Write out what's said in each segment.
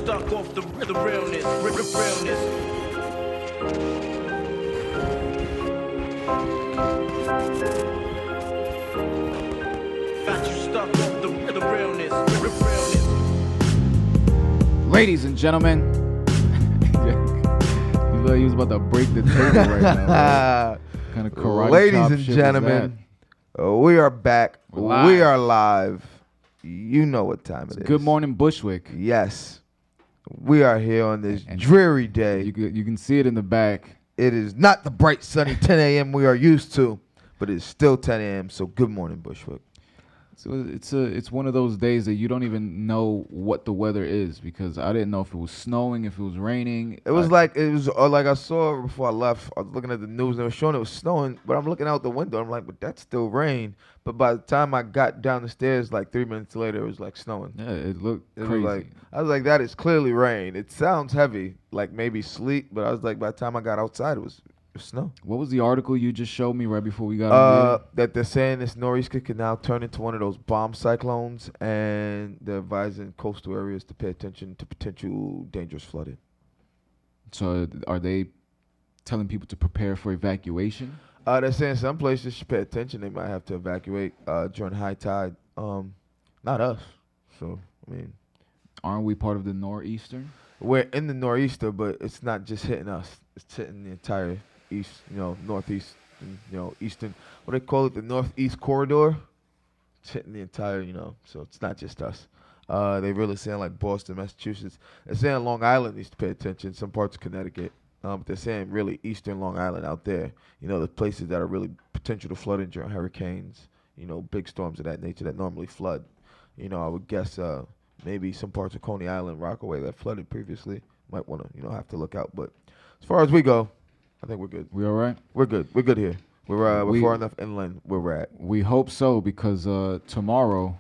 stuck off the realness, realness. Got you stuck off the realness, realness. Ladies and gentlemen, he was about to break the table right now. Kind of karate Ladies chop and shit was gentlemen, we are back. We're We live. are live. You know what time it is. Good morning, Bushwick. Yes. We are here on this And dreary day. You can see it in the back. It is not the bright, sunny 10 a.m. we are used to, but it's still 10 a.m., so good morning, Bushwick. So it's one of those days that you don't even know what the weather is, because I didn't know if it was snowing, if it was raining. It was like I saw before I left. I was looking at the news and they were showing it was snowing, but I'm looking out the window. I'm like, but that's still rain. But by the time I got down the stairs, like 3 minutes later, it was like snowing. Yeah, it looked It crazy. was like, I was like, that is clearly rain. It sounds heavy, like maybe sleet, but I was like, by the time I got outside, it was snow. What was the article you just showed me right before we got on That they're saying this nor'easter could now turn into one of those bomb cyclones, and they're advising coastal areas to pay attention to potential dangerous flooding. So are they telling people to prepare for evacuation? They're saying some places should pay attention. They might have to evacuate during high tide. Not us. So, I mean, Aren't we part of the nor'easter? we're in the nor'easter, but it's not just hitting us. It's hitting the entire east, northeast, eastern. What they call it, the northeast corridor. It's hitting the entire, so it's not just us. They really saying like Boston, Massachusetts. They're saying Long Island needs to pay attention. Some parts of Connecticut. But they're saying really eastern Long Island out there. The places that are really potential to flood during hurricanes. Big storms of that nature that normally flood. I would guess maybe some parts of Coney Island, Rockaway that flooded previously. Might want to, have to look out. But as far as we go, I think we're good. We all right? We're good. We're good here. We're far enough inland where we're at. We hope so, because tomorrow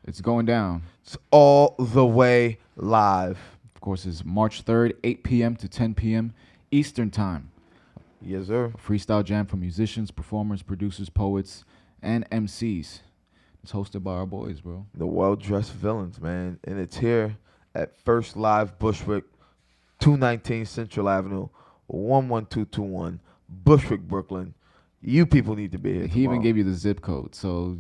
it's going down. It's all the way live. Of course, it's March 3rd, 8 p.m. to 10 p.m. Eastern Time. Yes, sir. Freestyle jam for musicians, performers, producers, poets, and MCs. It's hosted by our boys, bro. The well-dressed villains, man. And it's here at First Live Bushwick, 219 Central Avenue, 11221, Bushwick, Brooklyn. You people need to be here He even tomorrow. gave you the zip code, so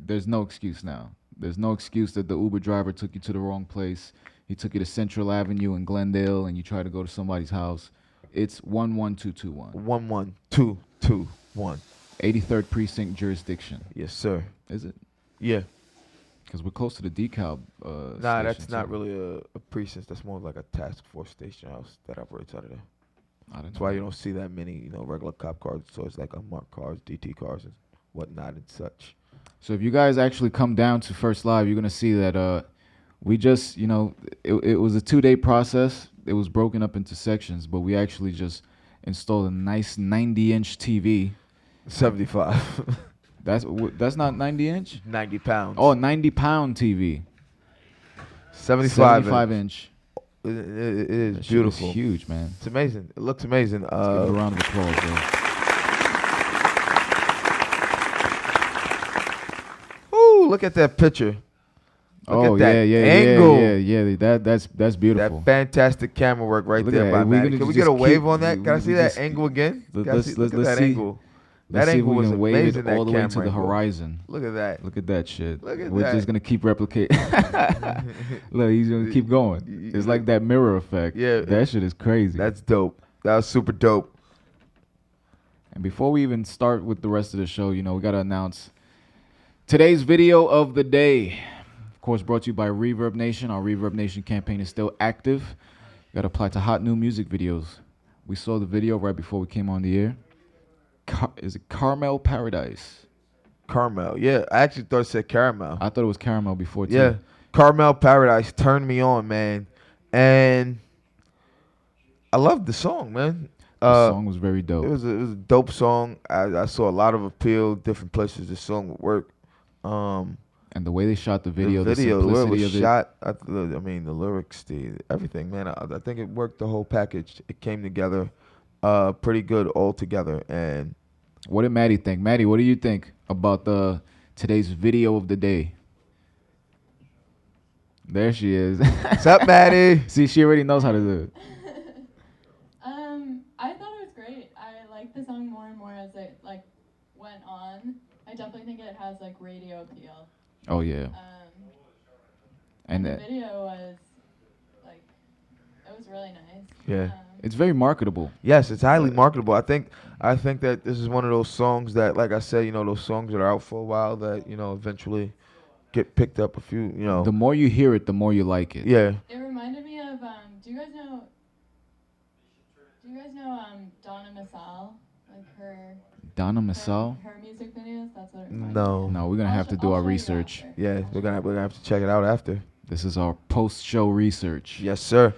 there's no excuse now. There's no excuse that the Uber driver took you to the wrong place. He took you to Central Avenue in Glendale, and you tried to go to somebody's house. It's 11221. 11221. 83rd Precinct jurisdiction. Yes, sir. Is it? Yeah. Because we're close to the decal Nah, that's station, not too. really a precinct. That's more like a task force station house that operates out of there. I didn't That's know why that. you don't see that many, regular cop cars. So it's like unmarked cars, DT cars, and whatnot and such. So if you guys actually come down to First Live, you're going to see that we just, it was a 2-day process. It was broken up into sections, but we actually just installed a nice 90-inch TV. 75. That's not 90-inch? 90 pounds. Oh, 90-pound TV. 75 inch. It is That shit is beautiful. huge, man. It's amazing. It looks amazing. Let's give it a round of applause, bro. Ooh, look at that picture. Look Oh at that yeah, angle. yeah. That's beautiful. That fantastic camera work right Look there at by that. We're Maddie. gonna Can we just get a wave keep- on that? Can I we see that just- angle again? Let- Can I let's- see, let's- look at let's that see. angle. Let's That see if angle we was can wave amazing. it That all the way camera to the angle. horizon. Look at that. Look at that shit. Look at We're that. just gonna keep replicating. Look, he's gonna keep going. It's like that mirror effect. Yeah. That shit is crazy. That's dope. That was super dope. And before we even start with the rest of the show, we gotta announce today's video of the day. Of course, brought to you by Reverb Nation. Our Reverb Nation campaign is still active. You gotta apply to hot new music videos. We saw the video right before we came on the air. Is it Carmel Paradise? Carmel. Yeah, I actually thought it said caramel. I thought it was Caramel before too. Yeah. Carmel Paradise turned me on, man. And I loved the song, man. The song was very dope. It was a dope song. I saw a lot of appeal, different places this song would work. And the way they shot the video, the way it was simplicity of it. shot, the lyrics, everything, man. I think it worked the whole package. It came together pretty good all together. And What did Maddie think? Maddie, what do you think about today's video of the day? There she is. What's up, Maddie? See, she already knows how to do it. I thought it was great. I liked the song more and more as it like went on. I definitely think it has like radio appeal. Oh yeah. And the video was like, it was really nice. Yeah. It's very marketable. Yes, it's highly marketable. I think that this is one of those songs that, like I said, those songs that are out for a while that, eventually get picked up a few, The more you hear it, the more you like it. Yeah. It reminded me of, do you guys know Donna Massal? Like her... Donna Massal? Her music videos? That's what it No. No, we're going to have to do our research. Yeah, we're gonna have to check it out after. This is our post-show research. Yes, sir.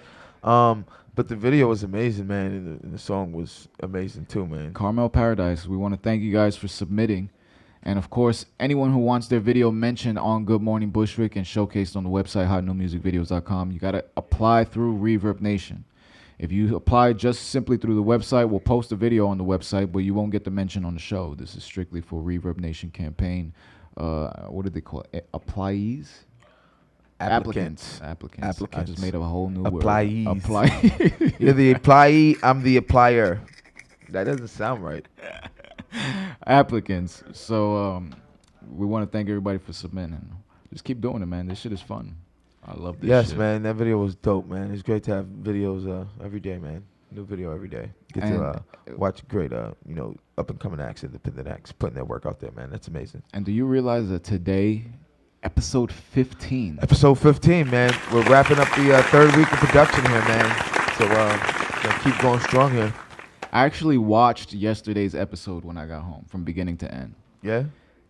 But the video was amazing, man, and the song was amazing too, man. Carmel Paradise, we want to thank you guys for submitting. And, of course, anyone who wants their video mentioned on Good Morning Bushwick and showcased on the website, hotnewmusicvideos.com, you got to apply through Reverb Nation. If you apply just simply through the website, we'll post a video on the website, but you won't get the mention on the show. This is strictly for Reverb Nation campaign. What did they call it? Applicants. I just made up a whole new word. Apply. You're the applyee. I'm the applier. That doesn't sound right. Applicants. So we want to thank everybody for submitting. Just keep doing it, man. This shit is fun. I love this Yes, shit. man. That video was dope, man. It's great to have videos every day, man. New video every day. Get to watch great, up and coming acts, independent acts, putting their work out there, man. That's amazing. And do you realize that today, episode 15. Episode 15, man. We're wrapping up the third week of production here, man. So gonna keep going strong here. I actually watched yesterday's episode when I got home from beginning to end. Yeah?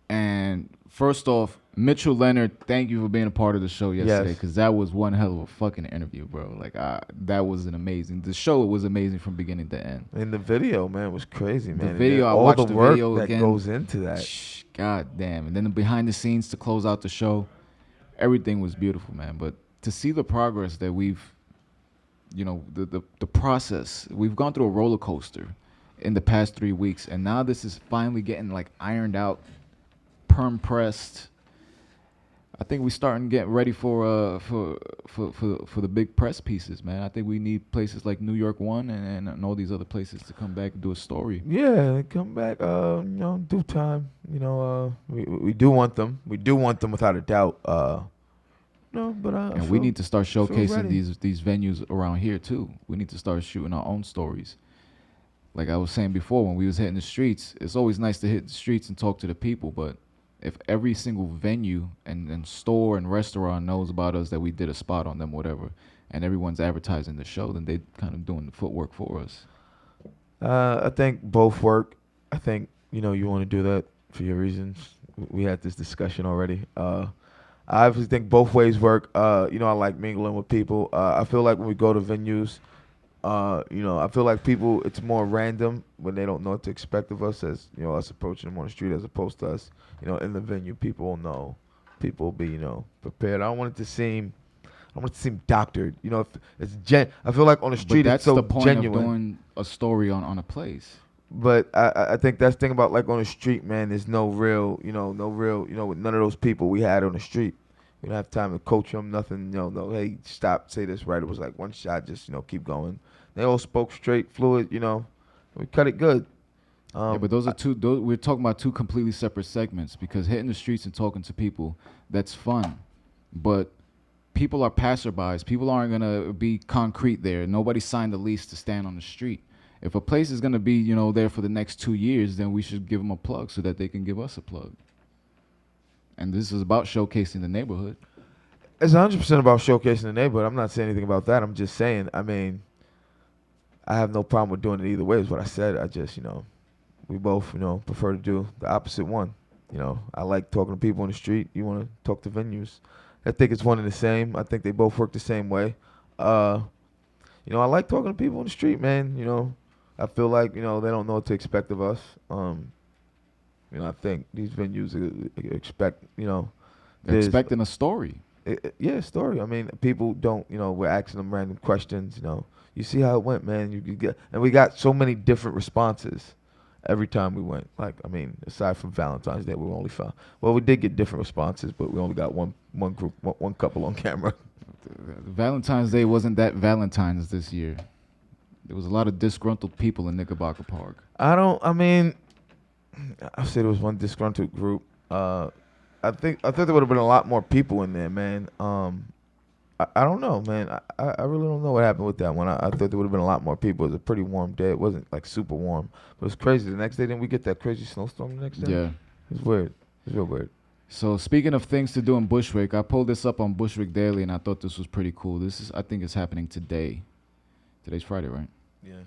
And first off, Mitchell Leonard, thank you for being a part of the show yesterday, because that was one hell of a fucking interview, bro. Like, that was an amazing. The show was amazing from beginning to end. And the video, man, was crazy, man. The video, I all watched the the work video that again. goes into that. God damn. And then the behind the scenes to close out the show, everything was beautiful, man. But to see the progress that we've, the process, we've gone through a roller coaster in the past 3 weeks, and now this is finally getting like ironed out, perm pressed. I think we're starting to get ready for the big press pieces, man. I think we need places like New York One and all these other places to come back and do a story. Yeah, come back, due time. We do want them. We do want them without a doubt. And we need to start showcasing these venues around here too. We need to start shooting our own stories. Like I was saying before, when we was hitting the streets, it's always nice to hit the streets and talk to the people, but if every single venue and store and restaurant knows about us, that we did a spot on them, whatever, and everyone's advertising the show, then they kind of doing the footwork for us. I think both work. I think, you want to do that for your reasons. We had this discussion already. I obviously think both ways work. I like mingling with people. I feel like when we go to venues, I feel like people, it's more random when they don't know what to expect of us, as, us approaching them on the street, as opposed to us, in the venue. People will know. People will be, prepared. I don't want it to seem doctored. If it's I feel like on the street, but that's it's so the point genuine. of doing a story on a place. But I think that's the thing about, like, on the street, man, there's no real, with none of those people we had on the street. We don't have time to coach them, nothing, no, hey, stop, say this right. It was like one shot, just, keep going. They all spoke straight, fluid, we cut it good. Yeah, but those are we're talking about two completely separate segments, because hitting the streets and talking to people, that's fun. But people are passerbys. People aren't going to be concrete there. Nobody signed a lease to stand on the street. If a place is going to be, there for the next 2 years, then we should give them a plug so that they can give us a plug. And this is about showcasing the neighborhood. It's 100% about showcasing the neighborhood. I'm not saying anything about that. I'm just saying, I have no problem with doing it either way, is what I said. I just, we both, prefer to do the opposite one. I like talking to people on the street. You want to talk to venues. I think it's one and the same. I think they both work the same way. I like talking to people on the street, man. I feel like, they don't know what to expect of us. I think these venues expect, They're expecting a story. Story. People don't, we're asking them random questions, You see how it went, man. And we got so many different responses every time we went. Like, aside from Valentine's Day, we only found, we did get different responses, but we only got one group, one couple on camera. Valentine's Day wasn't that Valentine's this year. There was a lot of disgruntled people in Knickerbocker Park. I mean, I said there was one disgruntled group. I thought there would have been a lot more people in there, man. I don't know, man. I really don't know what happened with that one. I thought there would have been a lot more people. It was a pretty warm day. It wasn't like super warm, but it was crazy. The next day, didn't we get that crazy snowstorm the next day? Yeah. It was weird. It was real weird. So speaking of things to do in Bushwick, I pulled this up on Bushwick Daily, and I thought this was pretty cool. I think it's happening today. Today's Friday, right? Yeah.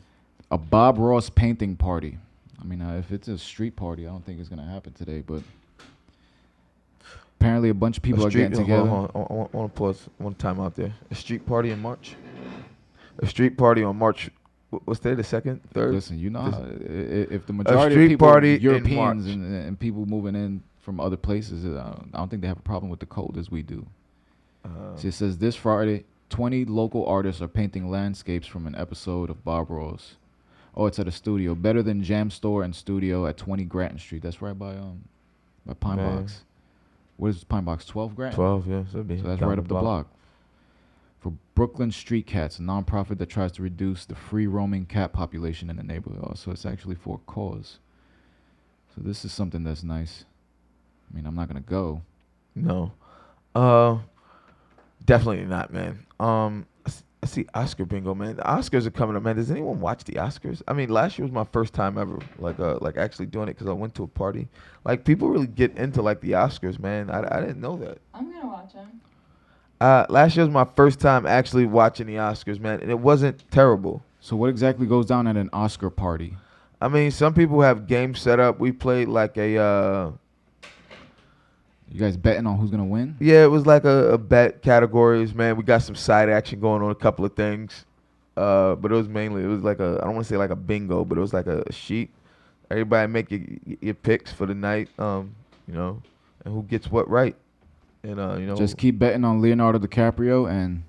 A Bob Ross painting party. I mean, if it's a street party, I don't think it's gonna happen today, but apparently a bunch of people are getting together. Hold on. I want to pause one time out there. A street party in March. A street party on March. What's today? The 2nd, 3rd. Listen, you know, if the majority of people, are Europeans and people moving in from other places, I don't think they have a problem with the cold as we do. So it says this Friday, 20 local artists are painting landscapes from an episode of Bob Ross. Oh, it's at a studio. Better Than Jam Store and Studio at 20 Grattan Street. That's right by Pine Box. What is Pine Box? 12 Grattan? 12, yeah. So that's right up the block. For Brooklyn Street Cats, a nonprofit that tries to reduce the free roaming cat population in the neighborhood. Oh, so it's actually for a cause. So this is something that's nice. I mean, I'm not going to go. No. Definitely not, man. I see Oscar bingo, man. The Oscars are coming up, man. Does anyone watch the Oscars? I mean, last year was my first time ever, like actually doing it because I went to a party. Like, people really get into, like, the Oscars, man. I didn't know that. I'm gonna watch them. Last year was my first time actually watching the Oscars, man, and it wasn't terrible. So what exactly goes down at an Oscar party? I mean, some people have games set up. We played like a... You guys betting on who's going to win? Yeah, it was like a bet categories, man. We got some side action going on, a couple of things. But it was like I don't want to say like a bingo, but it was like a sheet. Everybody make your picks for the night, you know, and who gets what right. And, you know. Just keep betting on Leonardo DiCaprio and...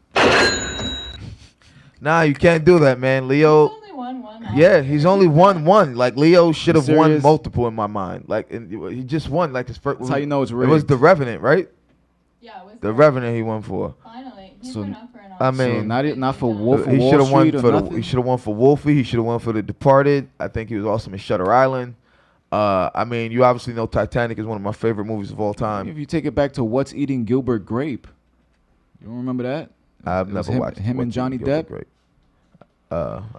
Nah, you can't do that, man. Leo... He's only won one. Yeah, he's only won one. Like, Leo should have won serious? multiple in my mind. Like, and he just won like his first... That's how you know it's It rigged. was The Revenant, right? Yeah, it was The Revenant he won for. Finally, he's So- been up for an I Oscar. mean- So not for Wolf of He Wall should have won Street or for nothing? he should have won for Wolfie. He should have won for The Departed. I think he was awesome in Shutter Island. I mean, you obviously know Titanic is one of my favorite movies of all time. If you take it back to What's Eating Gilbert Grape, you don't remember that? I've It was never watched him and What's Johnny Eating Gilbert Depp. Grape.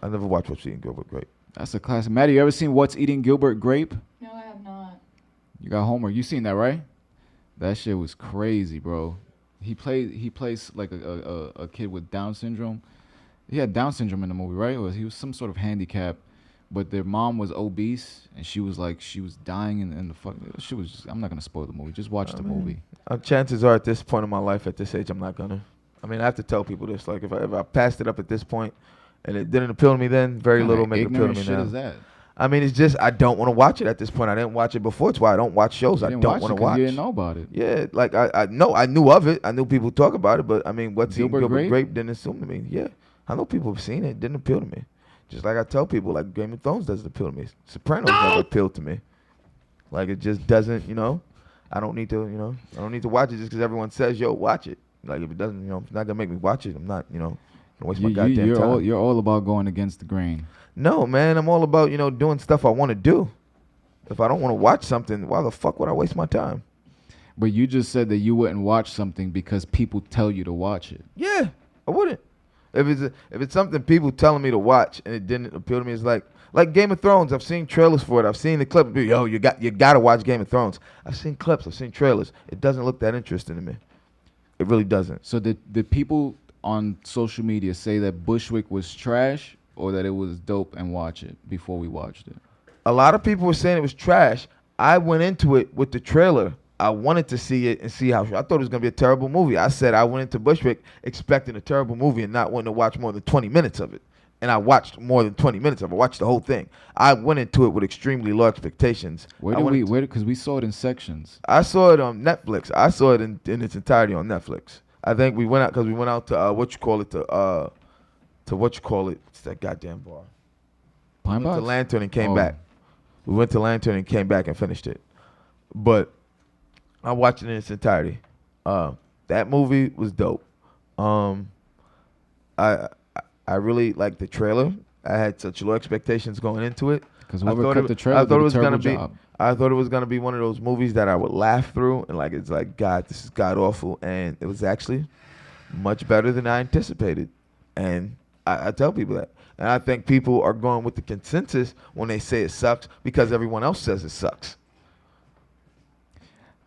I never watched What's Eating Gilbert Grape. That's a classic. Maddie, you ever seen What's Eating Gilbert Grape? No, I have not. You got homework. You seen that, right? That shit was crazy, bro. He plays like a kid with Down syndrome. He had Down syndrome in the movie, right? He was some sort of handicap, but their mom was obese, and she was dying in the fuck. She was. Just, I'm not gonna spoil the movie. Just watch the movie. Chances are, at this point in my life, at this age, I'm not gonna. I mean, I have to tell people this. Like, if I passed it up at this point, and it didn't appeal to me then, very Kinda little make it appeal to ignorant me shit now. is that? I mean, it's just I don't want to watch it at this point. I didn't watch it before. It's why I don't watch shows I You don't didn't want to it 'cause watch. You didn't know about it. Yeah, like I know I knew of it. I knew people talk about it, but I mean, What's Eating Gilbert Gilbert Grape? Grape didn't assume to me. Yeah, I know people have seen it. It didn't appeal to me. Just like I tell people, like Game of Thrones doesn't appeal to me. Sopranos never appealed to me. Like, it just doesn't. You know, I don't need to. You know, I don't need to watch it just because everyone says, "Yo, watch it." Like, if it doesn't, you know, if it's not gonna make me watch it, I'm not. You know, gonna waste my goddamn time. You're all about going against the grain. No, man, I'm all about, you know, doing stuff I want to do. If I don't want to watch something, why the fuck would I waste my time? But you just said that you wouldn't watch something because people tell you to watch it. Yeah, I wouldn't. If it's something people telling me to watch and it didn't appeal to me, it's like Game of Thrones. I've seen trailers for it. I've seen the clip. Yo, you gotta watch Game of Thrones. I've seen clips. I've seen trailers. It doesn't look that interesting to me. It really doesn't. So did people on social media say that Bushwick was trash or that it was dope and watch it before we watched it? A lot of people were saying it was trash. I went into it with the trailer. I wanted to see it and see how. I thought it was going to be a terrible movie. I said I went into Bushwick expecting a terrible movie and not wanting to watch more than 20 minutes of it. And I watched more than 20 minutes of it. I watched the whole thing. I went into it with extremely low expectations. Because we saw it in sections. I saw it on Netflix. I saw it in its entirety on Netflix. I think we went out because we went out to It's that goddamn bar. Pine We went Box? to Lantern and came Oh. back. We went to Lantern and came back and finished it. But I watched it in its entirety. That movie was dope. Um, I I really liked the trailer. I had such low expectations going into it. Because I whoever thought cut it, the I trailer thought did it a was terrible gonna be. job. I thought it was gonna be one of those movies that I would laugh through, and like it's like, God, this is god awful, and it was actually much better than I anticipated. And I tell people that, and I think people are going with the consensus when they say it sucks because everyone else says it sucks.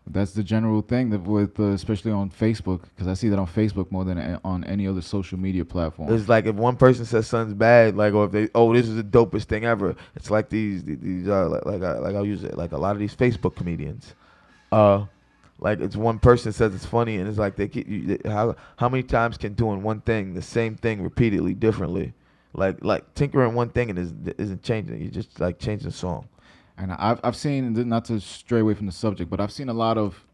That's the general thing that with especially on Facebook, because I see that on Facebook more than on any other social media platform. It's like if one person says something's bad, like or if they, oh, this is the dopest thing ever. It's like these like I'll use it like a lot of these Facebook comedians. Like it's one person says it's funny, and it's like they keep how many times can doing one thing, the same thing repeatedly differently, like tinkering one thing and isn't changing it. You just like changing the song. And I've seen, not to stray away from the subject, but I've seen a lot of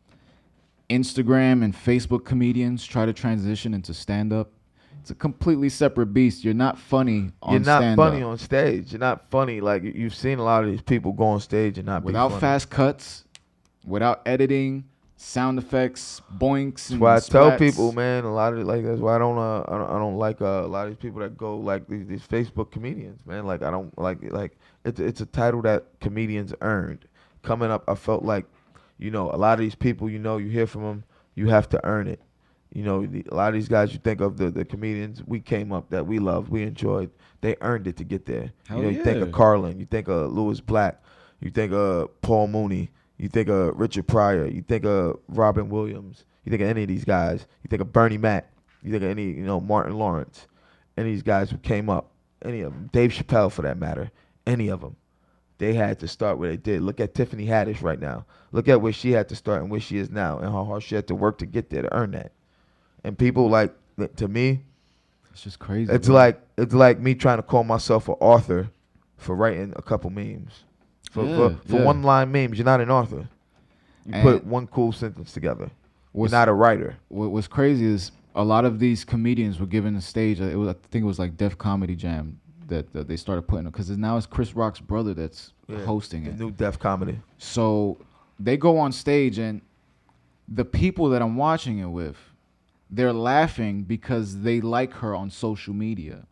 Instagram and Facebook comedians try to transition into stand-up. It's a completely separate beast. You're not funny on You're not stand-up. funny on stage. You're not funny. Like you've seen a lot of these people go on stage and not Without be funny. fast cuts, without editing, sound effects, boinks. That's why I tell splats. people, man, a lot of like that's why I don't like a lot of these people that go like these Facebook comedians, man. Like I don't like it's a title that comedians earned. Coming up, I felt like, a lot of these people, you hear from them, you have to earn it. A lot of these guys you think of the comedians we came up that we loved, we enjoyed, they earned it to get there. Hell You think of yeah. Carlin, you think of Louis Black, you think of Paul Mooney, you think of Richard Pryor, you think of Robin Williams, you think of any of these guys, you think of Bernie Mac, you think of any, Martin Lawrence, any of these guys who came up, any of them, Dave Chappelle for that matter, any of them. They had to start where they did. Look at Tiffany Haddish right now. Look at where she had to start and where she is now, and how hard she had to work to get there to earn that. And people like, to me, It's just crazy. it's bro. like me trying to call myself an author for writing a couple memes. For Yeah. one line memes, you're not an author. You And put one cool sentence together. You're what's, not a writer. what's crazy is a lot of these comedians were given a stage. I think it was like Def Comedy Jam that they started putting, because now it's Chris Rock's brother that's hosting The it. new Def Comedy. So they go on stage, and the people that I'm watching it with, they're laughing because they like her on social media.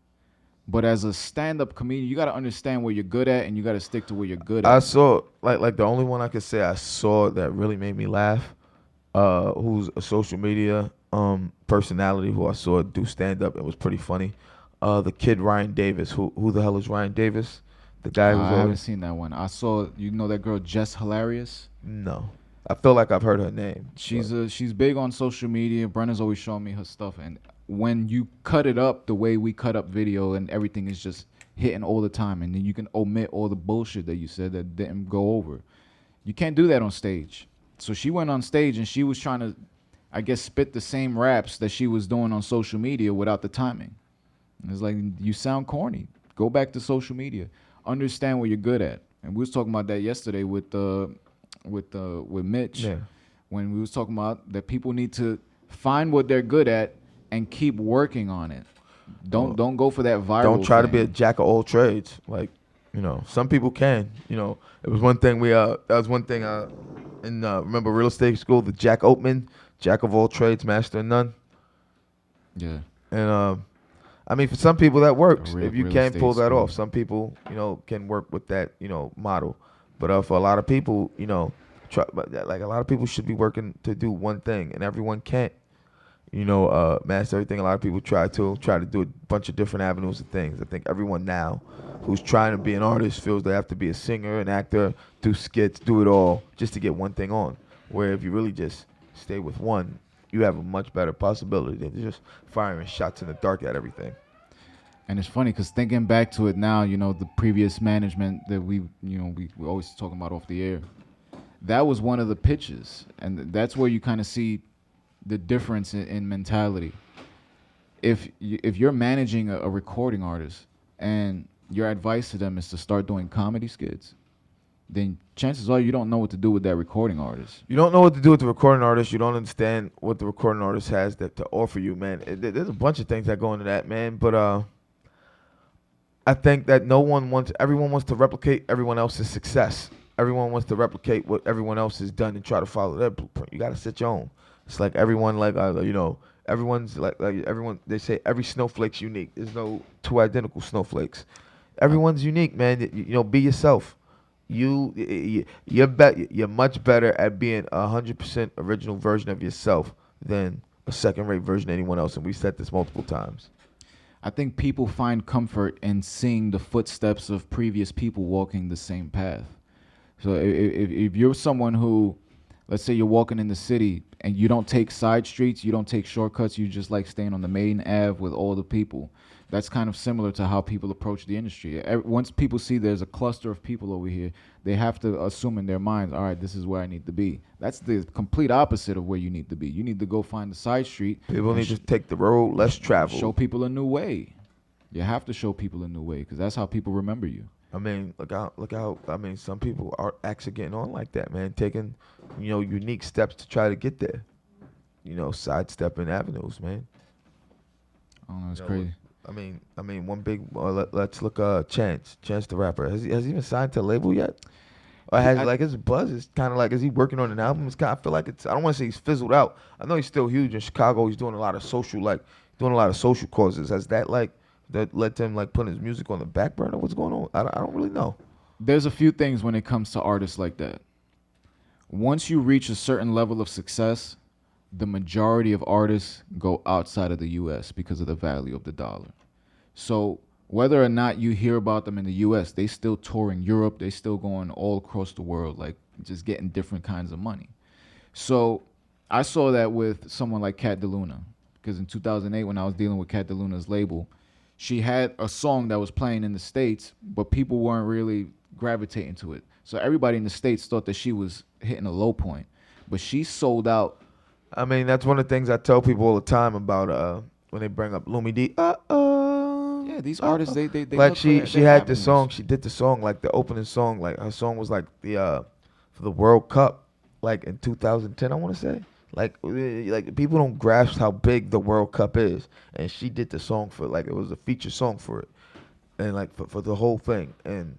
But as a stand-up comedian, you got to understand where you're good at, and you got to stick to where you're good I at. saw like the only one I could say I saw that really made me laugh, who's a social media personality who I saw do stand up. It was pretty funny. The kid Ryan Davis. Who the hell is Ryan Davis? The guy who's I haven't always seen that one. I saw, that girl Jess Hilarious. no. I feel like I've heard her name. She's big on social media. Brenna's always showing me her stuff, and when you cut it up the way we cut up video, and everything is just hitting all the time, and then you can omit all the bullshit that you said that didn't go over. You can't do that on stage. So she went on stage and she was trying to, I guess, spit the same raps that she was doing on social media without the timing. And it's like, you sound corny. Go back to social media. Understand what you're good at. And we was talking about that yesterday with Mitch. Yeah. When we was talking about that people need to find what they're good at and keep working on it. Don't go for that viral. Don't try to be a thing. jack of all trades. Like, some people can. It was one thing in remember real estate school, the Jack Oatman, jack of all trades, master of none. Yeah. And I mean, for some people that works. Real- If you real can't estate pull that school. off, some people, can work with that, model. But for a lot of people, like a lot of people should be working to do one thing, and everyone can't, master everything. A lot of people try to do a bunch of different avenues of things. I think everyone now who's trying to be an artist feels they have to be a singer, an actor, do skits, do it all just to get one thing on. Where if you really just stay with one, you have a much better possibility than just firing shots in the dark at everything. And it's funny because thinking back to it now, the previous management that we always talking about off the air, that was one of the pitches. And that's where you kind of see the difference in mentality. If you're managing a recording artist and your advice to them is to start doing comedy skits, then chances are you don't know what to do with that recording artist. You don't know what to do with the recording artist. You don't understand what the recording artist has to offer you, man. There's a bunch of things that go into that, man. But I think that everyone wants to replicate everyone else's success. Everyone wants to replicate what everyone else has done and try to follow their blueprint. You got to set your own. It's like everyone, Everyone's like everyone. They say every snowflake's unique. There's no two identical snowflakes. Everyone's unique, man. Be yourself. You're much better at being 100% original version of yourself than a second-rate version of anyone else. And we said this multiple times. I think people find comfort in seeing the footsteps of previous people walking the same path. So if you're someone who, let's say you're walking in the city and you don't take side streets, you don't take shortcuts, you just like staying on the main Ave with all the people. That's kind of similar to how people approach the industry. Once people see there's a cluster of people over here, they have to assume in their minds, all right, this is where I need to be. That's the complete opposite of where you need to be. You need to go find the side street. People need to take the road less traveled. Show people a new way. You have to show people a new way because that's how people remember you. I mean, look out. I mean, some people are actually getting on like that, man. Taking, unique steps to try to get there. Sidestepping avenues, man. Oh, that's crazy. I mean, one big. Let's look. Chance the rapper. Has he been signed to a label yet? Or has his buzz is kind of like, is he working on an album? I feel like it's. I don't want to say he's fizzled out. I know he's still huge in Chicago. He's doing a lot of social causes. Has that that let him put his music on the back burner? What's going on? I don't really know. There's a few things when it comes to artists like that. Once you reach a certain level of success, the majority of artists go outside of the U.S. because of the value of the dollar. So whether or not you hear about them in the U.S., they still touring Europe. They still going all across the world, just getting different kinds of money. So I saw that with someone like Cat DeLuna, because in 2008, when I was dealing with Cat DeLuna's label, she had a song that was playing in the States, but people weren't really gravitating to it. So everybody in the States thought that she was hitting a low point, but she sold out. I mean, that's one of the things I tell people all the time about when they bring up Lumi D. Yeah, these artists, they like she had the song. She did the song, the opening song. Her song was the for the World Cup, in 2010, I want to say. Like people don't grasp how big the World Cup is, and she did the song for it was a feature song for it, and for the whole thing. And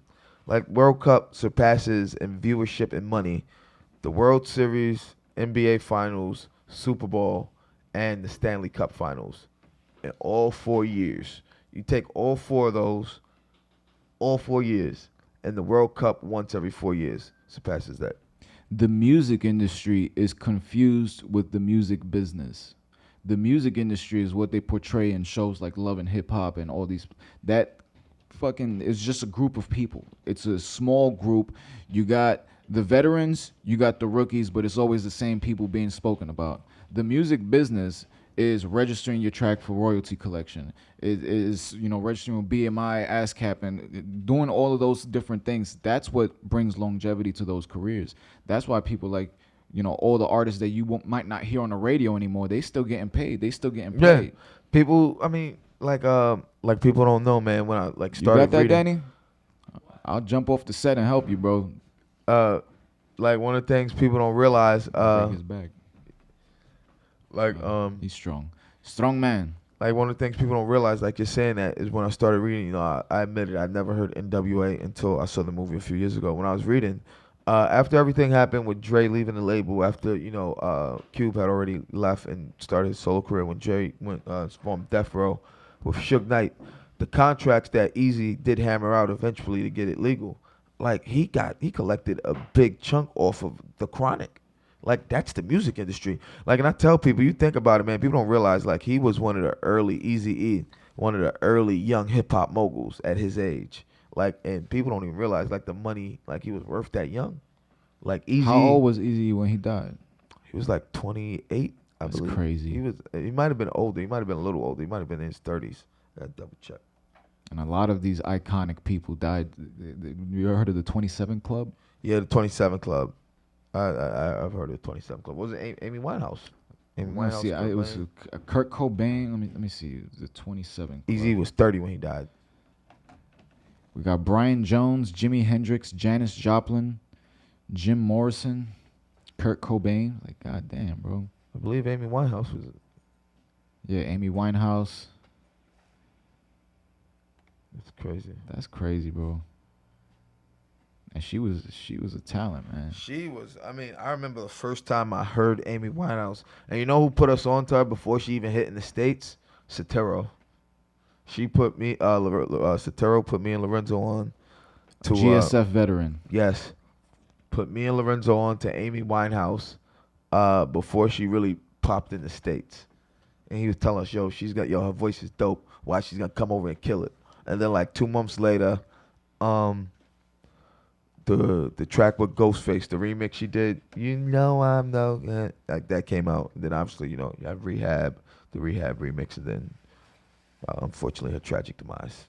World Cup surpasses in viewership and money the World Series, NBA Finals, Super Bowl, and the Stanley Cup Finals in all 4 years. You take all four of those, all 4 years, and the World Cup once every 4 years surpasses that. The music industry is confused with the music business. The music industry is what they portray in shows like Love and Hip Hop and all these. That fucking is just a group of people. It's a small group. You got the veterans, you got the rookies, but it's always the same people being spoken about. The music business is registering your track for royalty collection. It is, registering with BMI, ASCAP, and doing all of those different things. That's what brings longevity to those careers. That's why people all the artists that you might not hear on the radio anymore, they still getting paid. Yeah, people. I mean, people don't know, man. When I started you got that, reading, Danny? I'll jump off the set and help you, bro. One of the things people don't realize. Break his back. He's strong man. One of the things people don't realize, you're saying that, is when I started reading. I admitted I never heard NWA until I saw the movie a few years ago. When I was reading, after everything happened with Dre leaving the label, after Cube had already left and started his solo career, when Dre went formed Death Row with Suge Knight, the contracts that Eazy did hammer out eventually to get it legal, he collected a big chunk off of the Chronic. That's the music industry. And I tell people, you think about it, man, people don't realize, he was one of the early Eazy-E, one of the early young hip-hop moguls at his age. And people don't even realize, the money, he was worth that young. Eazy. How old was Eazy when he died? He was 28, I believe. That's crazy. He might have been older. He might have been a little older. He might have been in his 30s. I gotta double check. And a lot of these iconic people died. You ever heard of the 27 Club? Yeah, the 27 Club. I've heard of the 27 Club. Was it Amy Winehouse? Amy Winehouse. See, it was Kurt Cobain. Let me see. The 27 Club. Eazy was 30 when he died. We got Brian Jones, Jimi Hendrix, Janis Joplin, Jim Morrison, Kurt Cobain. Goddamn, bro. I believe Amy Winehouse was it. Yeah, Amy Winehouse. That's crazy. That's crazy, bro. And she was a talent, man. She was. I mean, I remember the first time I heard Amy Winehouse, and you know who put us on to her before she even hit in the States? Sotero. She put me. Sotero put me and Lorenzo on to GSF veteran. Yes, put me and Lorenzo on to Amy Winehouse before she really popped in the States. And he was telling us, her voice is dope. Why she's gonna come over and kill it. And then like 2 months later, the track with Ghostface, the remix she did, I'm no good, like that came out. And then obviously, you have Rehab, the Rehab remix, and then unfortunately her tragic demise.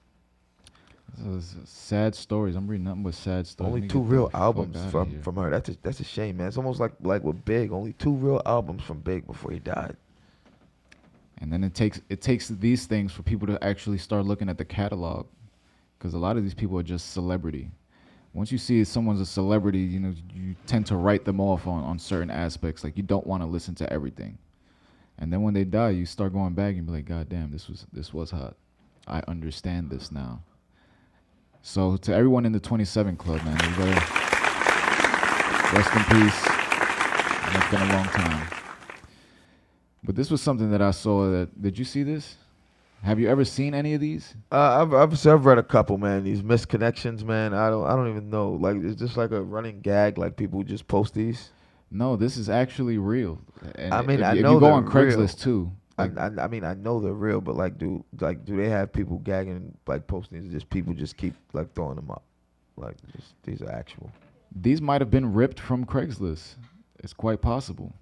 Sad stories. I'm reading nothing but sad stories. Only 2 real albums from her. That's a shame, man. It's almost like with Big. Only 2 real albums from Big before he died. And then it takes these things for people to actually start looking at the catalog, because a lot of these people are just celebrity. Once you see someone's a celebrity, you tend to write them off on certain aspects. Like, you don't want to listen to everything. And then when they die, you start going back and be like, God damn, this was hot. I understand this now. So to everyone in the 27 Club, man, you better rest in peace. And it's been a long time. But this was something that I saw. Did you see this? Have you ever seen any of these? I've read a couple, man. These misconnections, man. I don't even know. Like, it's just like a running gag. Like, people just post these. No, this is actually real. And I mean, if I you know go they're on Craigslist real. too. Like, I mean, I know they're real, but do they have people gagging, like posting these? Just people just keep like throwing them up. Like, these are actual. These might have been ripped from Craigslist. It's quite possible.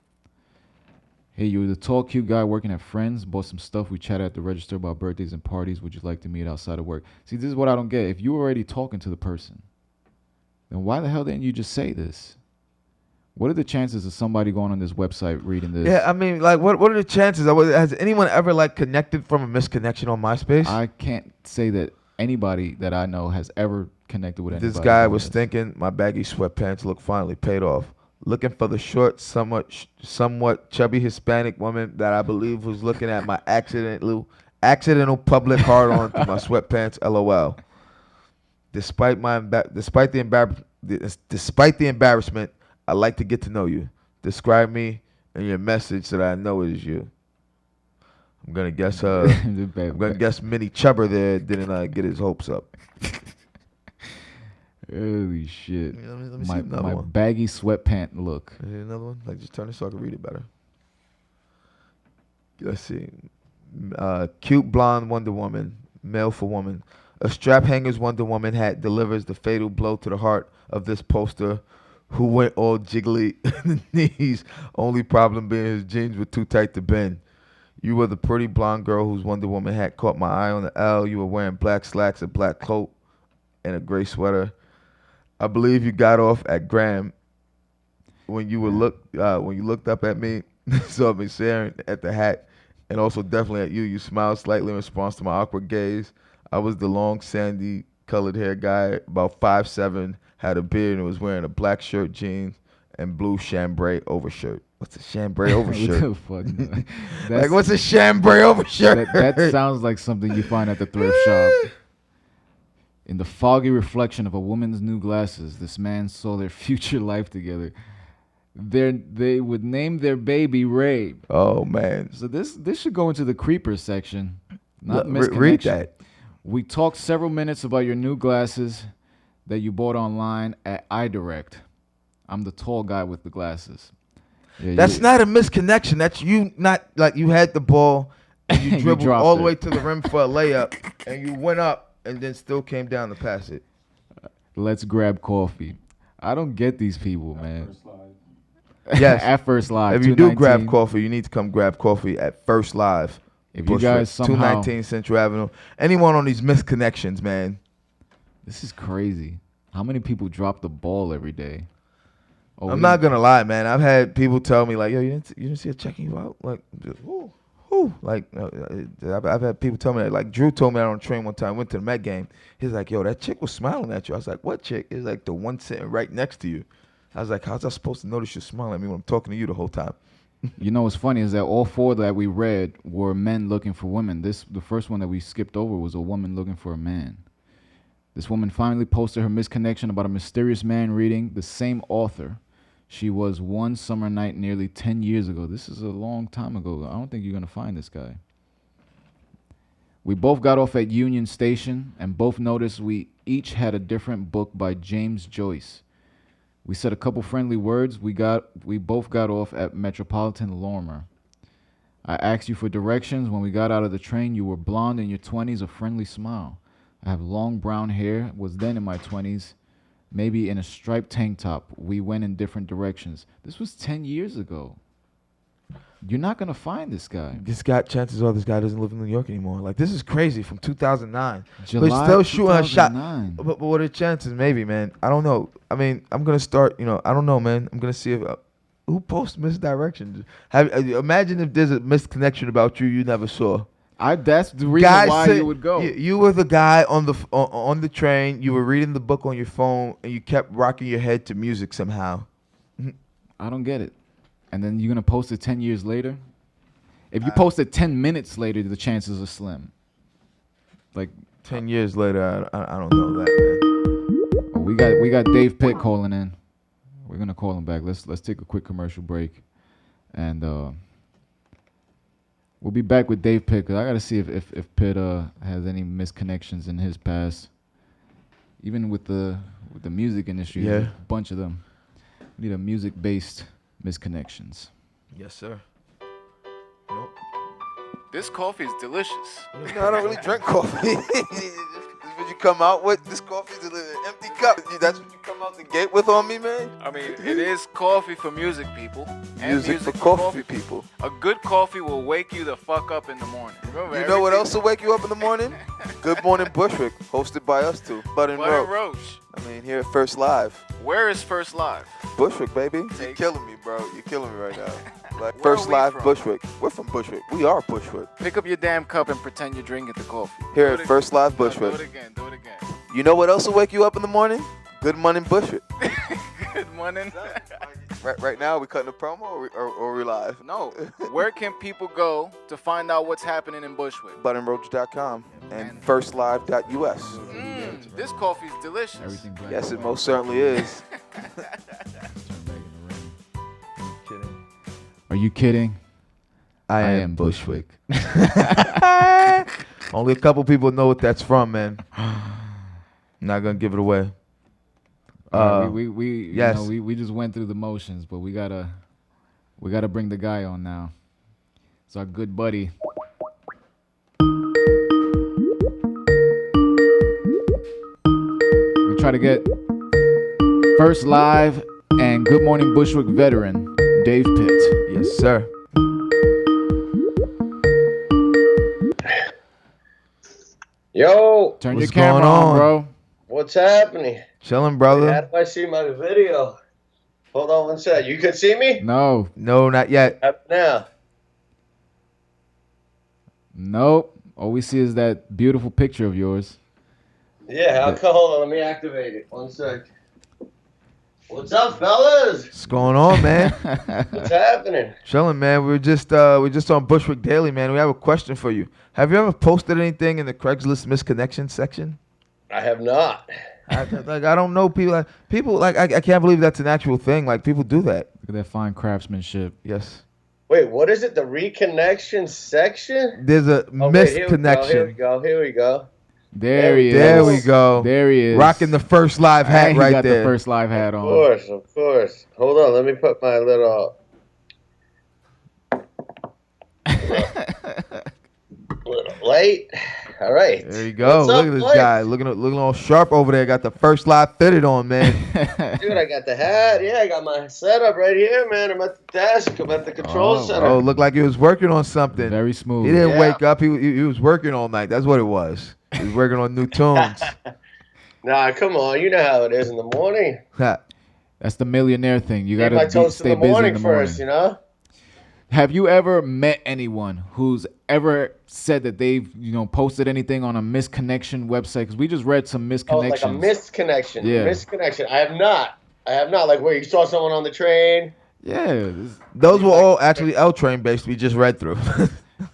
Hey, you were the tall, cute guy working at Friends, bought some stuff. We chatted at the register about birthdays and parties. Would you like to meet outside of work? See, this is what I don't get. If you were already talking to the person, then why the hell didn't you just say this? What are the chances of somebody going on this website reading this? Yeah, I mean, like, what are the chances? Has anyone ever like connected from a misconnection on MySpace? I can't say that anybody that I know has ever connected with anybody. This guy was thinking my baggy sweatpants look finally paid off. Looking for the short, somewhat chubby Hispanic woman that I believe was looking at my accidental public hard on through my sweatpants. LOL. Despite the embarrassment, I'd like to get to know you. Describe me and your message so that I know it is you. I'm gonna guess Minnie Chubber there didn't get his hopes up. Holy shit. Yeah, let me see another one. Baggy sweatpant look. Is there another one? Like, just turn it so I can read it better. Let's see. Cute blonde Wonder Woman, male for woman. A strap hanger's Wonder Woman hat delivers the fatal blow to the heart of this poster, who went all jiggly in the knees. Only problem being his jeans were too tight to bend. You were the pretty blonde girl whose Wonder Woman hat caught my eye on the L. You were wearing black slacks, a black coat, and a gray sweater. I believe you got off at Graham when you looked up at me, saw me staring at the hat, and also definitely at you. You smiled slightly in response to my awkward gaze. I was the long, sandy, colored hair guy, about 5'7", had a beard, and was wearing a black shirt, jeans, and blue chambray overshirt. What's a chambray overshirt? What the fuck? Like, what's a chambray overshirt? That sounds like something you find at the thrift shop. In the foggy reflection of a woman's new glasses, this man saw their future life together. They would name their baby Ray. Oh, man. So this should go into the creeper section. Not misconnection. Read that. We talked several minutes about your new glasses that you bought online at iDirect. I'm the tall guy with the glasses. Yeah, That's not a misconnection. That's you not like you had the ball and you dribbled all the way to the rim for a layup and you went up and then still came down to pass it. Let's grab coffee. I don't get these people, man. Yes. At First Live. If you do grab coffee, you need to come grab coffee at First Live. If Bushwick, you guys somehow 219 Central Avenue. Anyone on these misconnections, man. This is crazy. How many people drop the ball every day? Oh, I'm not gonna lie, man. I've had people tell me like, "Yo, you didn't see her checking you out?" Like, whoo. Like, I've had people tell me that. Like, Drew told me that on the train one time. Went to the Met game. He's like, "Yo, that chick was smiling at you." I was like, "What chick?" He's like, "The one sitting right next to you." I was like, "How's I supposed to notice you smiling at me when I'm talking to you the whole time?" You know what's funny is that all four that we read were men looking for women. The first one that we skipped over was a woman looking for a man. This woman finally posted her misconnection about a mysterious man reading the same author she was one summer night nearly 10 years ago. This is a long time ago. I don't think you're going to find this guy. We both got off at Union Station and both noticed we each had a different book by James Joyce. We said a couple friendly words. We both got off at Metropolitan Lorimer. I asked you for directions. When we got out of the train, you were blonde in your 20s, a friendly smile. I have long brown hair, was then in my 20s, maybe in a striped tank top. We went in different directions. This was 10 years ago. You're not going to find this guy. Chances are this guy doesn't live in New York anymore. Like, this is crazy from 2009. July but still shooting a shot. 2009. But what are the chances? Maybe, man. I don't know. I mean, I'm going to start, I don't know, man. I'm going to see if... who posts misdirection? Imagine if there's a misconnection about you never saw. That's the reason why you would go. You were the guy on the train. You were reading the book on your phone, and you kept rocking your head to music somehow. I don't get it. And then you're going to post it 10 years later? If you post it 10 minutes later, the chances are slim. Like 10 years later, I don't know that, man. Oh, we got Dave Pitt calling in. We're going to call him back. Let's take a quick commercial break. And we'll be back with Dave Pitt, 'cause I got to see if Pitt has any misconnections in his past. Even with the music industry, Yeah. there's a bunch of them. We need a music-based misconnections. Yes, sir. Nope. This coffee is delicious. No, I don't really drink coffee. This is what you come out with. This coffee's an empty cup. That's what you come out the gate with on me, man? I mean, it is coffee for music people. And Music for coffee people. A good coffee will wake you the fuck up in the morning. Remember, You know what else will wake you up in the morning? Good Morning Bushwick, hosted by us two, Bud and Roach. Roach. I mean, here at First Live. Where is First Live? Bushwick, baby. You're Take- killing me, bro. You're killing me right now. Like Where First are we Live from? Bushwick. We're from Bushwick. We are Bushwick. Pick up your damn cup and pretend you're drinking the coffee. Here Do at it First again. Live No, Bushwick. Do it again. Do it again. You know what else will wake you up in the morning? Good Morning Bushwick. Good morning. Right now, we cutting a promo or we live? No. Where can people go to find out what's happening in Bushwick? BudandRoach.com and FirstLive.us. This coffee is delicious. Everything black. Yes, it most certainly is. Turn back in the ring. Are you kidding? I am Bushwick. Only a couple people know what that's from, man. I'm not gonna give it away. Yes. We just went through the motions, but we gotta bring the guy on now. It's our good buddy. We try to get First Live and Good Morning Bushwick veteran Dave Pitt. Yes, sir. Yo, Turn What's your camera going on? bro. what's happening? Chilling, How brother. do I see my video? Hold on one sec. You can see me? No, No, not yet. Now. nope. All we see is that beautiful picture of yours. Yeah, hold on. Let me activate it. One sec. What's up, fellas? What's going on, man? What's happening? Chilling, man. We're just on Bushwick Daily, man. We have a question for you. Have you ever posted anything in the Craigslist misconnection section? I have not. I don't know people. I can't believe that's an actual thing. Like, people do that. Look at that fine craftsmanship. Yes. Wait, what is it? The reconnection section? There's a Oh, wait, here misconnection. we go. Here we go. There he is. There we go. There he is. Rocking the First Live hat And he right got there. the First Live hat Of on. course. Hold on. Let me put my little light. All right. There you go. What's up, Look at this Blake? guy looking all sharp over there. Got the First Live fitted on, man. Dude, I got the hat. Yeah, I got my setup right here, man. I'm at the desk. I'm at the control center. Oh, looked like he was working on something. Very smooth. He didn't Yeah. wake up. He was working all night. That's what it was. He was working on new tunes. Nah, come on. You know how it is in the morning. Ha. That's the millionaire thing. You Get gotta my toast stay in the busy morning in the morning. first, you know? Have you ever met anyone who's ever said that they've posted anything on a misconnection website? Because we just read some Oh, misconnections. like a misconnection. Yeah. Misconnection. I have not. Like where you saw someone on the train. Yeah, Those were all actually L Train based. We just read through.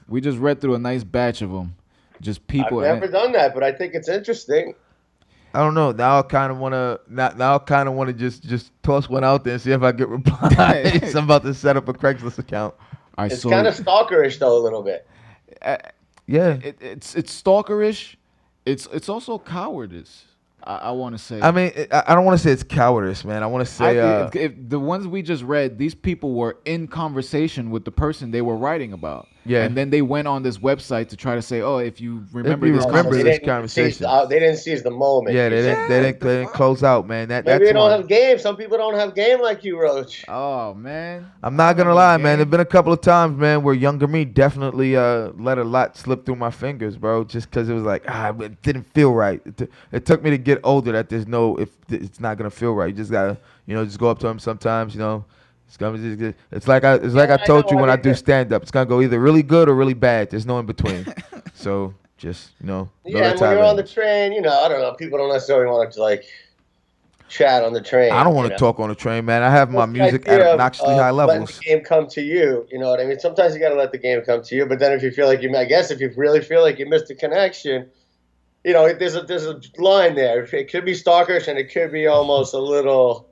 we just read through a nice batch of them. Just people. I've never done that, but I think it's interesting. I don't know. Now I kind of wanna just toss one out there and see if I get replies. I'm about to set up a Craigslist account. I It's saw kind of stalkerish though, a little bit. Yeah. it's stalkerish. It's also cowardice. I want to say. I mean, I don't want to say it's cowardice, man. I want to say if the ones we just read, these people were in conversation with the person they were writing about. Yeah. And then they went on this website to try to say, oh, if you remember you this remember They conversation. this didn't conversation. They didn't seize the moment. Yeah, they didn't close out, man. Maybe That's they don't one. have game. Some people don't have game like you, Roach. Oh, man. I'm not gonna lie, man. There've been a couple of times, man, where younger me definitely let a lot slip through my fingers, bro. Just because it was like, it didn't feel right. It took me to get older that there's no, if it's not gonna feel right. You just gotta, just go up to him sometimes, It's like I told you when I do stand up. It's gonna go either really good or really bad. There's no in between. So just know Yeah, and when you're on the train, I don't know. People don't necessarily want to like chat on the train. I don't want to talk on the train, man. I have my What's the music idea at of, obnoxiously high letting levels. the game come to you. You know what I mean? Sometimes you got to let the game come to you. But then if you feel like I guess if you really feel like you missed a connection, there's a line there. It could be stalkerish and it could be almost a little,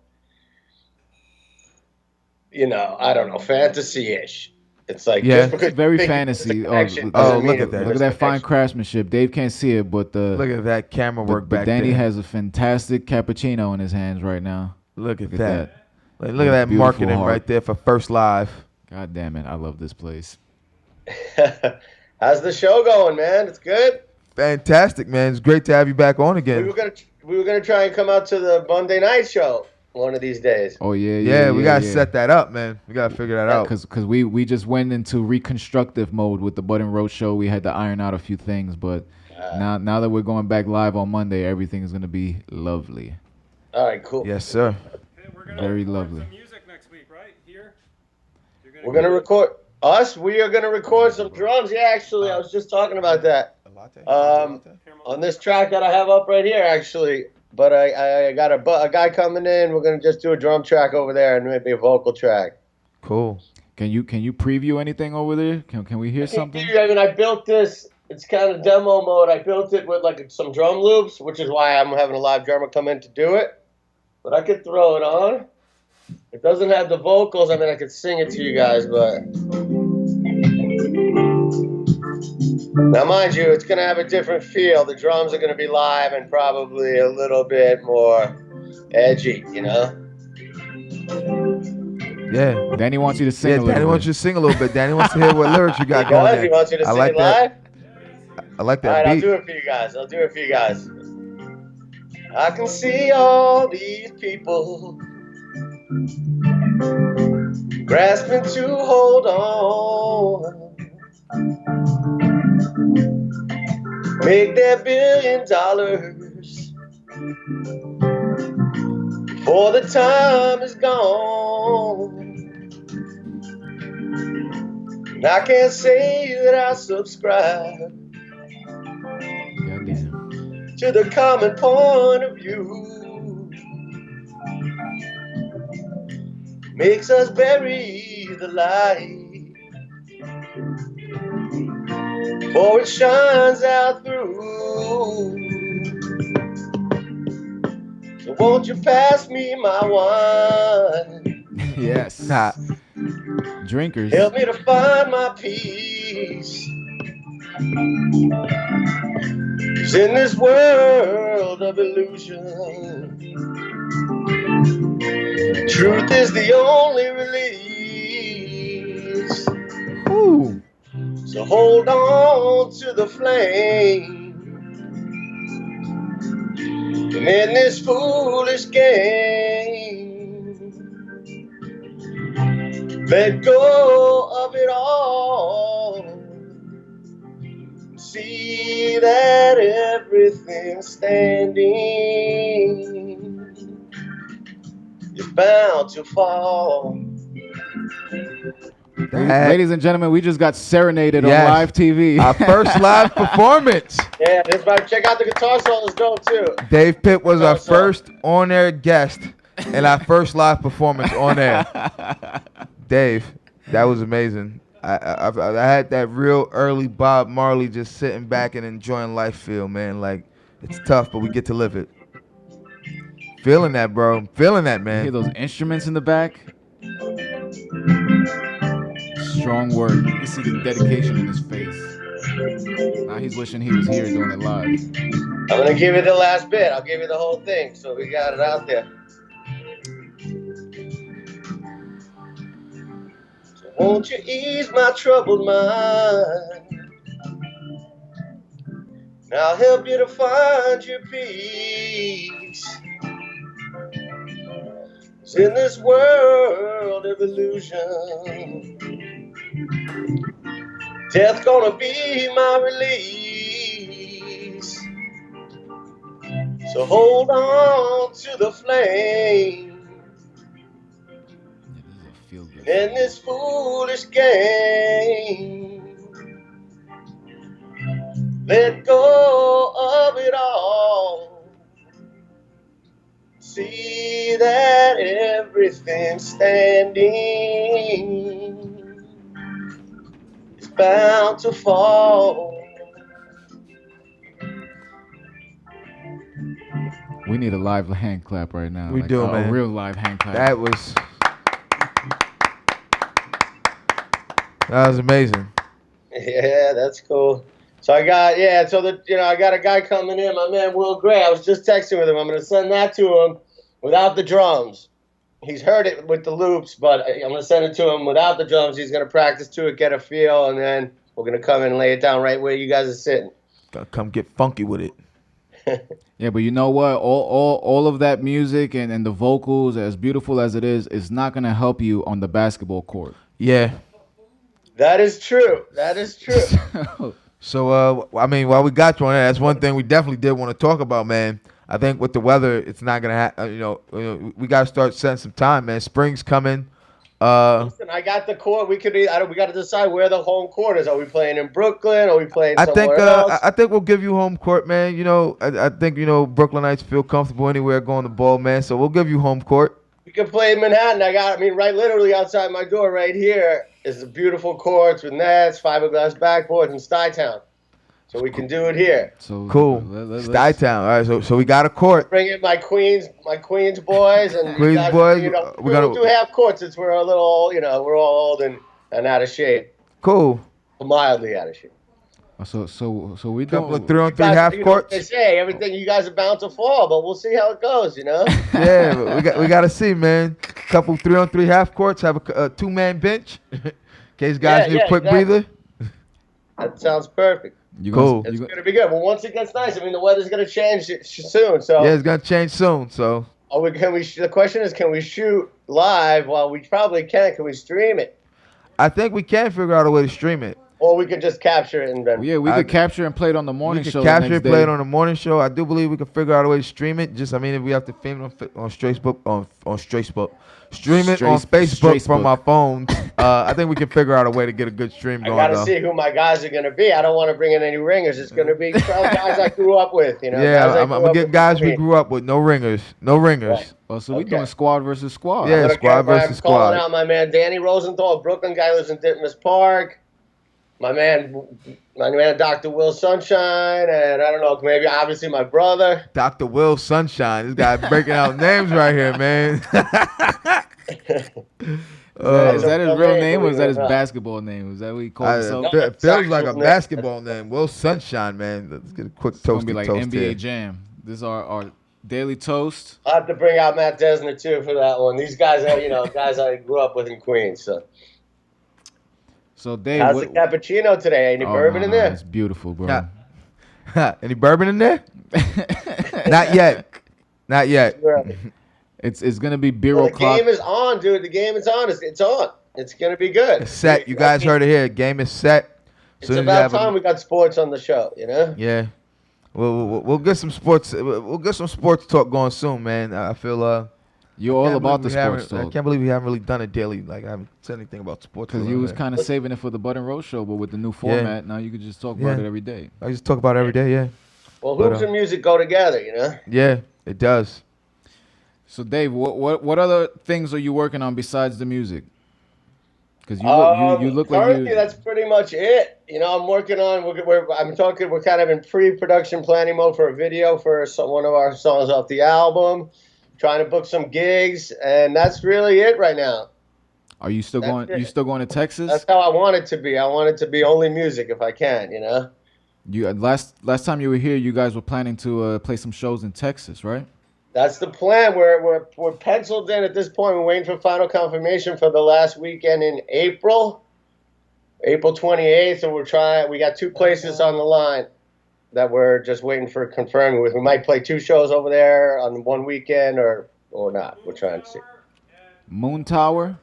I don't know, fantasy-ish. It's like just because very you think fantasy. it's a connection Oh, doesn't look mean at that. Look at that fine craftsmanship. Dave can't see it, but Look at that camera work but back Danny there. has a fantastic cappuccino in his hands right now. Look at Look at that. Like, look at that Beautiful marketing heart. right there for First Live. God damn it. I love this place. How's the show going, man? It's good. Fantastic, man. It's great to have you back on again. We were gonna try and come out to the Monday night show one of these days. Oh, yeah. Yeah, we gotta set that up, man. We gotta figure that out. Because we just went into reconstructive mode with the Bud and Roach show. We had to iron out a few things, but now that we're going back live on Monday, everything is going to be lovely. All right, cool. Yes, sir. Very lovely. Some music next week, right? Here? We're gonna record us. We are gonna record some drums. Yeah, actually, I was just talking about that. On this track that I have up right here, actually. But I got a guy coming in. We're gonna just do a drum track over there and maybe a vocal track. Cool. Can you preview anything over there? Can we hear something? I mean, I built this. It's kind of demo mode. I built it with like some drum loops, which is why I'm having a live drummer come in to do it. But I could throw it on. It doesn't have the vocals. I mean, I could sing it to you guys, but now, mind you, it's going to have a different feel. The drums are going to be live and probably a little bit more edgy, Yeah. Danny wants you to sing a Yeah, little Danny bit. wants you to sing a little bit. Danny wants to hear what lyrics you got going there. He wants you to I sing like it that. live? I like All that right, I'll beat. do it for you guys. I can see all these people grasping to hold on, make their $1 billion before the time is gone. And I can't say that I subscribe Goddamn. to the common point of view. Makes us bury the light, for it shines out through. So won't you pass me my wine? Yes. Nah. Drinkers. Help me to find my peace. 'Cause in this world of illusion, truth is the only release. Ooh. So hold on to the flame. And in this foolish game, let go of it all. See that everything standing is bound to fall. Ladies and gentlemen, we just got serenaded Yes. on live TV. Our first live performance. Yeah, this might check out the guitar solos dope too. Dave Pitt was our So- first on-air guest and our first live performance on air. Dave, that was amazing. I had that real early Bob Marley just sitting back and enjoying life feel, man. Like, it's tough, but we get to live it. Feeling that, bro. Feeling that, You man. hear those instruments in the back? Strong work. You can see the dedication in his face. Now he's wishing he was here doing it live. I'm gonna give you the last bit. I'll give you the whole thing, so we got it out there. So won't you ease my troubled mind? And I'll help you to find your peace. 'Cause in this world of illusion, death's gonna be my release. So hold on to the flame Yeah, this is a feel good. in this foolish game. Let go of it all. See that everything standing is bound to fall. We need a live hand clap right now. We do, man. A real live hand clap. That was amazing. Yeah, that's cool. So I got I got a guy coming in, my man Will Gray. I was just texting with him. I'm gonna send that to him without the drums. He's heard it with the loops, but I'm gonna send it to him without the drums. He's gonna practice to it, get a feel, and then we're gonna come in and lay it down right where you guys are sitting. Gotta come get funky with it. Yeah, but you know what? All of that music and the vocals, as beautiful as it is not gonna help you on the basketball court. Yeah. That is true. That is true. So, I mean, while we got you on that, that's one thing we definitely did want to talk about, man. I think with the weather, it's not going to happen. We got to start setting some time, man. Spring's coming. Listen, I got the court. We got to decide where the home court is. Are we playing in Brooklyn? Are we playing somewhere else? I think we'll give you home court, man. I think, Brooklynites feel comfortable anywhere going the ball, man. So we'll give you home court. We can play in Manhattan. Right literally outside my door right here is the beautiful courts with nets, fiberglass backboards in Stuytown. So we can do it here. So Cool. Stuytown. All right, so we got a court. Bring in my Queens boys and Queens you guys, boys, we'll do half courts since we're a little, we're all old and out of shape, Cool. mildly out of shape. So we Couple of don't. 3-on-3 Guys, half They courts. say everything you guys are bound to fall, but we'll see how it goes. Yeah, but we got to see, man. Couple 3-on-3 half courts. Have a two-man bench in case guys need a quick breather. That sounds perfect. Cool. It's going to be good. Well, once it gets nice, the weather's going to change soon. So Yeah, it's gonna change soon. So the question is, can we shoot live? Well, we probably can. Can we stream it? I think we can figure out a way to stream it. Or we could just capture it and then. Yeah, we could capture and play it on the morning We show. could capture the and next play day. it on the morning show. I do believe we can figure out a way to stream it. If we have to film it on Facebook, stream it on Facebook from our phones. I think we can figure out a way to get a good stream I going. got to though. see who my guys are going to be. I don't want to bring in any ringers. It's going to be guys I grew up with. Yeah, I'm gonna get guys we grew up with. No ringers. No ringers. Right. Well, so we Okay. doing squad versus squad. Yeah. I'm squad versus I'm squad. calling out my man Danny Rosenthal, a Brooklyn guy, lives in Ditmas Park. My man Dr. Will Sunshine, and I don't know, maybe obviously my brother. Dr. Will Sunshine. This guy breaking out names right here, man. Is that his real name or is that his basketball name? Is that what he calls himself? It feels like a actual name. basketball name. Will Sunshine, man. Let's get a quick It's gonna toasty be like toast NBA here. Jam. This is our daily toast. I'll have to bring out Matt Desner too for that one. These guys are, guys I grew up with in Queens. So Dave, How's the cappuccino today? Any bourbon in there? It's beautiful, bro. Yeah. Any bourbon in there? Not yet. Not yet. It's gonna be beer Well, the o'clock. game is on, dude. The game is on. It's on. It's gonna be good. It's set. You guys heard it here. Game is set. It's about time we got sports on the show. Yeah. We'll get some sports. We'll get some sports talk going soon, man. I feel You're all about the sports I talk. can't believe we haven't really done it daily. Like I haven't said anything about sports. Because you was kind of saving it for the Bud and Roach show, but with the new format, now you could just talk about it every day. I just talk about it every day. Yeah. Well, hoops and music go together, Yeah, it does. So Dave, what other things are you working on besides the music? Because you look like currently that's pretty much it. I'm working on. We're kind of in pre-production planning mode for a video for one of our songs off the album. trying to book some gigs, and that's really it right now. Are you still going? You still going to Texas? That's how I want it to be. I want it to be only music if I can, you know. You last time you were here, you guys were planning to play some shows in Texas, right? That's the plan. We're penciled in at this point. We're waiting for final confirmation for the last weekend in April 28th. So we got 2 places on the line that we're just waiting for confirming with. We might play 2 shows over there on one weekend or not. We're trying to see. Moon Tower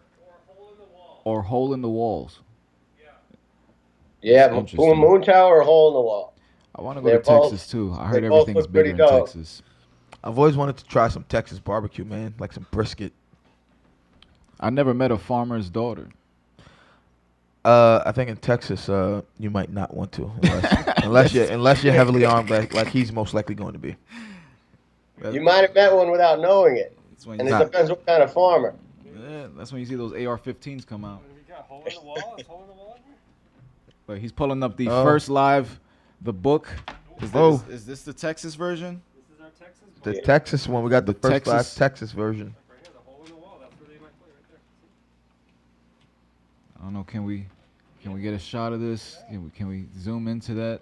or Hole in the Walls. Yeah, interesting. Moon Tower or Hole in the Wall. I want to go to Texas too. I heard everything's bigger in Texas. I've always wanted to try some Texas barbecue, man, like some brisket. I never met a farmer's daughter. I think in Texas, you might not want to, unless you're heavily armed, like he's most likely going to be. You might have met one without knowing it, and it depends what kind of farmer. Yeah, that's when you see those AR-15s come out. We got hole in the wall. Is hole in the wall in here? But he's pulling up the first live, the book. Is this the Texas version? This is our Texas book. The Texas one, we got the first live Texas version. Right here, the hole in the wall. That's where they might play right there. I don't know. Can we get a shot of this? Can we zoom into that?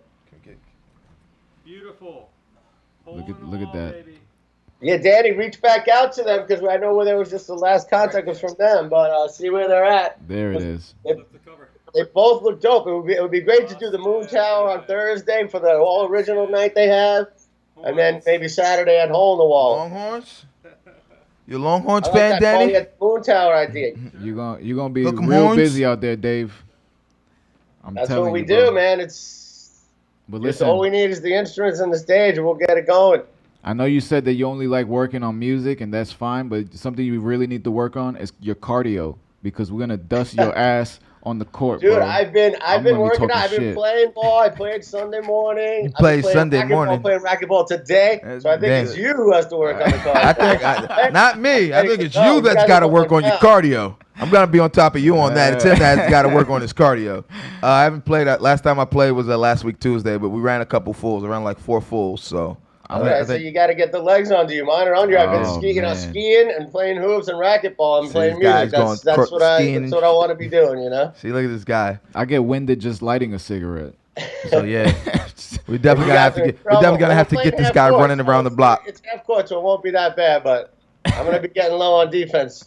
Beautiful. Look at that. Baby. Yeah, Danny, reach back out to them because I know where there was just the last contact was from them, but see where they're at. There it is. Flip the cover. They both look dope. It would be great to do the Moon Tower on Thursday for the all original night they have, and then maybe Saturday at Hole in the Wall. Longhorns? You Longhorns I like fan, that Danny? Moon Tower idea. You're gonna be Look 'em real horns. busy out there, Dave. That's telling what we you, do, bro. man. But It's listen, all we need is the instruments and the stage, and we'll get it going. I know you said that you only like working on music, and that's fine. But something you really need to work on is your cardio, because we're gonna dust your ass on the court, Dude, bro. I've been I'm gonna be working out. I've talking been shit. playing ball. I played Sunday morning. You played Sunday I'm morning. playing racquetball today. So I think Damn. it's you who has to work on the cardio. I think not me. I think it's No, you you that's guys got to are work on your working cardio. I'm gonna be on top of you on that. It's him that's got to work on his cardio. I haven't played. Last time I played was last week Tuesday, but we ran a couple fulls, around like 4 fulls. So All right, so you got to get the legs under you. Mine are under you. I've been Oh, skiing, man. skiing and playing hoops and racquetball and See, playing this guy's music. going That's what I skiing. want to be doing, you know. see, look at this guy. I get winded just lighting a cigarette. So yeah, we definitely gonna have to get. We're Trouble. definitely gonna have to We're get playing this half guy court, running around the so block. It's half court, so it won't be that bad. But I'm gonna be getting low on defense.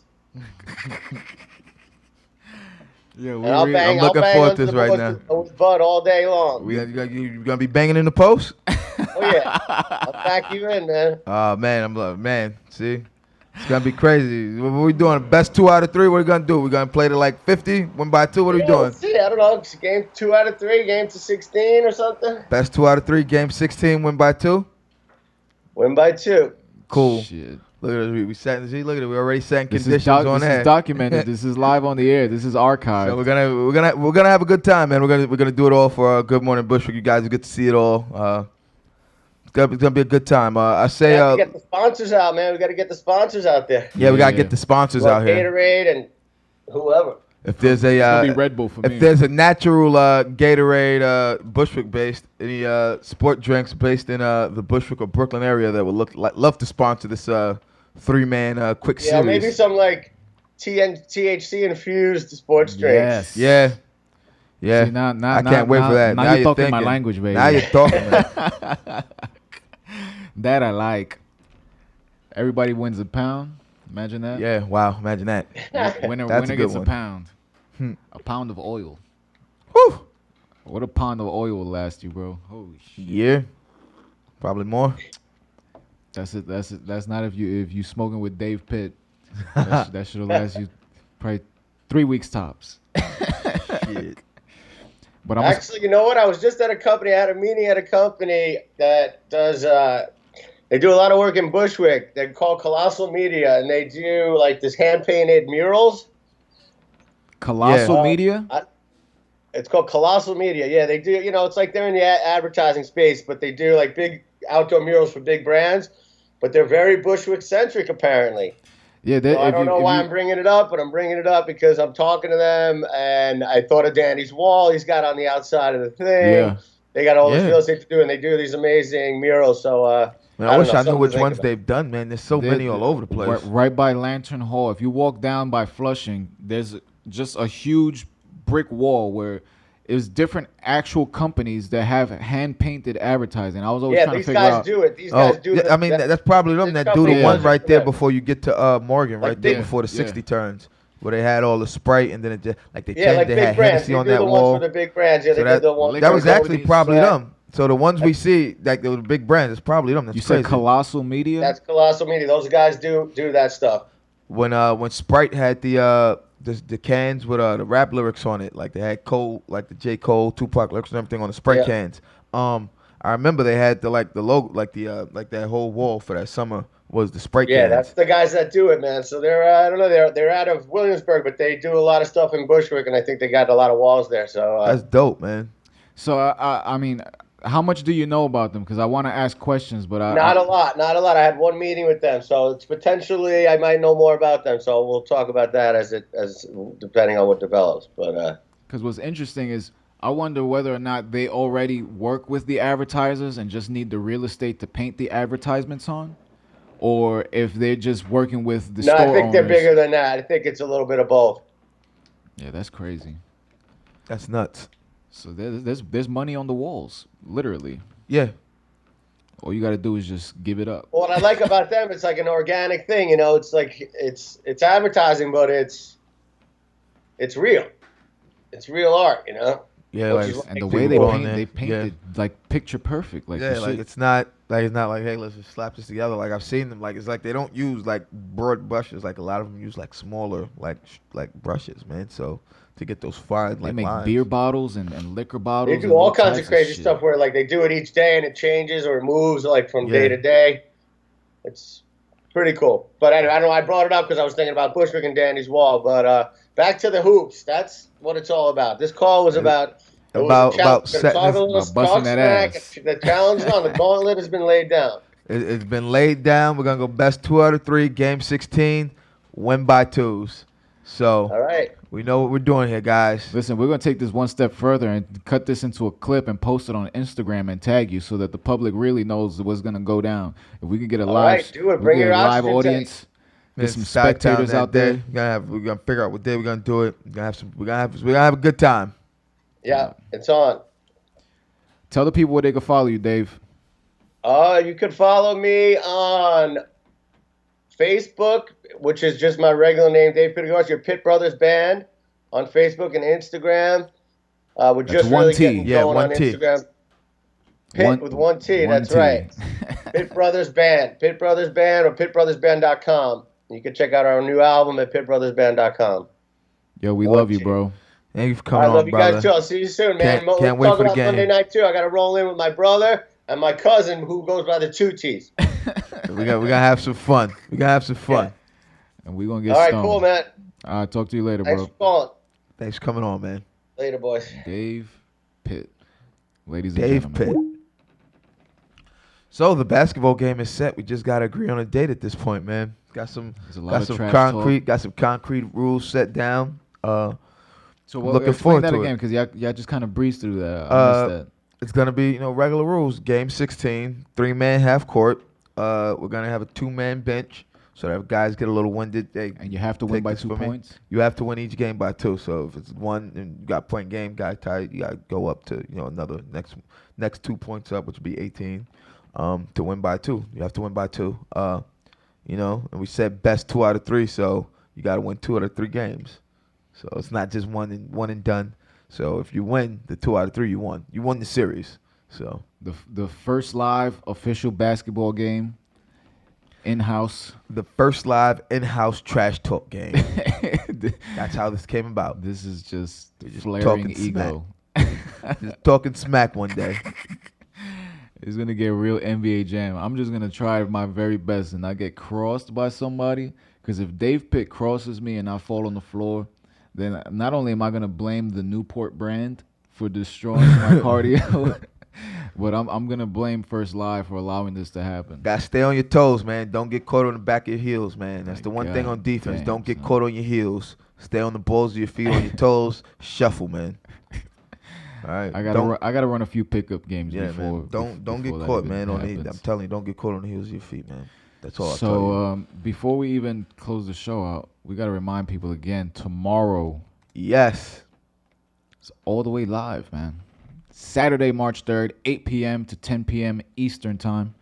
Yeah, And I'll bang. I'm looking I'll bang forward under to this the right boards with Bud all day long. You gonna be banging in the post? Oh yeah, I'll back you in, man. Oh man, I'm like, man. See, it's gonna be crazy. What are we doing? Best 2 out of 3. What are we gonna do? We gonna play to like 50, win by 2. What are we Yeah, doing? let's see, I don't know. It's game 2 out of 3, game to 16 or something. Best 2 out of 3, game 16, win by 2. Win by 2. Cool. Shit. Look at it. We set. See, look at it. We already setting This conditions is on this there. is documented. This is live on the air. This is archived. So we're gonna have a good time, man. We're gonna do it all for Good Morning Bushwick. You guys will get to see it all. It's gonna be a good time. I say, We got to get the sponsors out, man. We got to get the sponsors out there. yeah, we gotta Yeah. get the sponsors Well, out here. Gatorade and whoever. If there's a It's gonna be Red Bull for me. if there's a natural Gatorade Bushwick based, any sport drinks based in the Bushwick or Brooklyn area that would love to sponsor this 3-man quick Yeah, series. maybe some like THC infused sports drinks. Yes. Yeah. Yeah. See, now, I can't wait for that. Now you're talking my thinking. language, baby. Now you're talking, man. That I like. Everybody wins a pound. Imagine that. Yeah, wow, imagine that. Winner That's a good gets a one. pound. Hmm. A pound of oil. Whew. What a pound of oil will last you, bro. Holy shit. Yeah. Probably more. That's it. That's not if you smoking with Dave Pitt. That should have last you probably 3 weeks tops. Shit. But I'm Actually, you know what? I was just at a company. I had a meeting at a company that does. They do a lot of work in Bushwick. They're called Colossal Media, and they do like this hand painted murals. Colossal Yeah. Media. It's called Colossal Media. Yeah, they do. You know, it's like they're in the advertising space, but they do like big outdoor murals for big brands. But they're very Bushwick centric, apparently. Yeah, So I don't know why I'm bringing it up, but I'm bringing it up because I'm talking to them, and I thought of Danny's wall he's got on the outside of the thing. Yeah. They got all this Yeah. real estate to do, and they do these amazing murals. So Man, I wish I knew something which to think ones about. they've done, man. There's so many all over the place. Right by Lantern Hall. If you walk down by Flushing, there's just a huge brick wall where it's different actual companies that have hand-painted advertising. I was always trying to these figure guys out. do it. These Oh, guys do yeah, it. I mean, that's probably them this that do the company one does it right for there them. before you get to Morgan, Like right there big- before the yeah. 60 turns, where they had all the Sprite and then it just, like they Yeah, changed, like they big had brands. Hennessy They on do that the wall. ones for the big brands. Yeah, So they did the one. that was for actually Cody's probably flag. them. So the ones we see, like the big brands, it's probably them. That's You crazy. said Colossal Media? That's Colossal Media. Those guys do that stuff. When Sprite had the cans with the rap lyrics on it, like they had Cole, like the J. Cole, Tupac lyrics and everything on the Sprite Yeah. cans. I remember they had the logo, like that whole wall for that summer was the Sprite Yeah, cans. that's the guys that do it, man. So they're I don't know, they're out of Williamsburg, but they do a lot of stuff in Bushwick, and I think they got a lot of walls there. So That's dope, man. So, I mean, how much do you know about them? Because I want to ask questions, but not a lot. I had one meeting with them, so it's potentially I might know more about them. So we'll talk about that as depending on what develops. But Because what's interesting is I wonder whether or not they already work with the advertisers and just need the real estate to paint the advertisements on, or if they're just working with the no, store I think they're owners. bigger than that. I think it's a little bit of both. Yeah, that's crazy. That's nuts. So there's money on the walls, literally. Yeah. All you got to do is just give it up. Well, what I like about them, it's like an organic thing. You know, it's like it's advertising, but it's real. It's real art. You know. Yeah, Which like is And the People way they on paint, there. they paint Yeah. it like picture perfect. Like yeah, the like shit. it's not like hey, let's just slap this together. Like I've seen them. Like it's like they don't use like broad brushes. Like a lot of them use like smaller like brushes, man. So to get those fine They like make lines. beer bottles and liquor bottles. They do and all kinds of types crazy shit. stuff where like they do it each day and it changes or it moves like from day Yeah. to day. It's pretty cool. But I know I brought it up because I was thinking about Bushwick and Danny's wall. But back to the hoops. That's what it's all about. This call was about About setting setting this- about busting that ass. The challenge is on. The gauntlet has been laid down. It's been laid down. We're gonna go best 2 out of 3. Game 16, win by 2s. So All right. we know what we're doing here, guys. Listen, we're going to take this one step further and cut this into a clip and post it on Instagram and tag you so that the public really knows what's going to go down. If we can get a All live, right, do it. we Bring get your a live oxygen audience, Man, get some Sacktown spectators that out there. day. We're gonna figure out what day we're gonna do it. We're gonna have a good time. Yeah, it's on. Tell the people where they can follow you, Dave. You could follow me on Facebook, which is just my regular name, Dave Pitagos, your Pitt Brothers Band on Facebook and Instagram. We're That's just one really T. getting Yeah, going one on T. Instagram. Pitt with one T, one that's T. right. Pitt Brothers Band. Pitt Brothers Band or pittbrothersband.com. You can check out our new album at pittbrothersband.com. Yo, we One love you, T. bro. Thank you for I coming love on, you brother. guys too. I'll see you soon, man. Can't wait Talk for the about game. Monday night too. I got to roll in with my brother and my cousin who goes by the 2 T's. We're gonna have some fun. We're gonna have some fun. And we're going to get All right, stoned. cool, man. All right, talk to you later, Thanks bro. for calling. Thanks for coming on, man. Later, boys. Dave Pitt. Ladies and Dave gentlemen. Pitt. So the basketball game is set. We just gotta agree on a date at this point, man. Got some There's a lot of trash concrete. talk. Got some concrete rules set down. So looking explain forward that to again it. because y'all just kind of breezed through that. I missed that. It's gonna be regular rules. Game 16, 3-man half court. We're gonna have a 2-man bench, so that if guys get a little winded, And you have to win take by this 2 for me. points. You have to win each game by 2. So if it's 1 and you got point game, guy tied, you gotta go up to another next 2 points up, which would be 18. To win by 2, you have to win by 2. And we said best 2 out of 3, so you gotta win 2 out of 3 games. So it's not just one and done. So if you win the 2 out of 3, you won. You won the series. So The first live official basketball game in-house. the first live in-house trash talk game. That's how this came about. This is just just flaring talking ego. Just talking smack one day. It's going to get real NBA Jam. I'm just going to try my very best and not get crossed by somebody. Because if Dave Pitt crosses me and I fall on the floor, then not only am I going to blame the Newport brand for destroying my cardio, but I'm going to blame First Live for allowing this to happen. Gotta stay on your toes, man. Don't get caught on the back of your heels, man. That's My the one thing on God defense. damn, Don't get son. caught on your heels. Stay on the balls of your feet, on your toes. Shuffle, man. All right. I gotta run a few pickup games Yeah, before. man. Don't before get that caught, even man. I'm happens. telling you, don't get caught on the heels of your feet, man. That's all. I'll tell you. So before we even close the show out, we gotta remind people again. Tomorrow, Yes. it's all the way live, man. Saturday, March 3rd, 8 p.m. to 10 p.m. Eastern Time.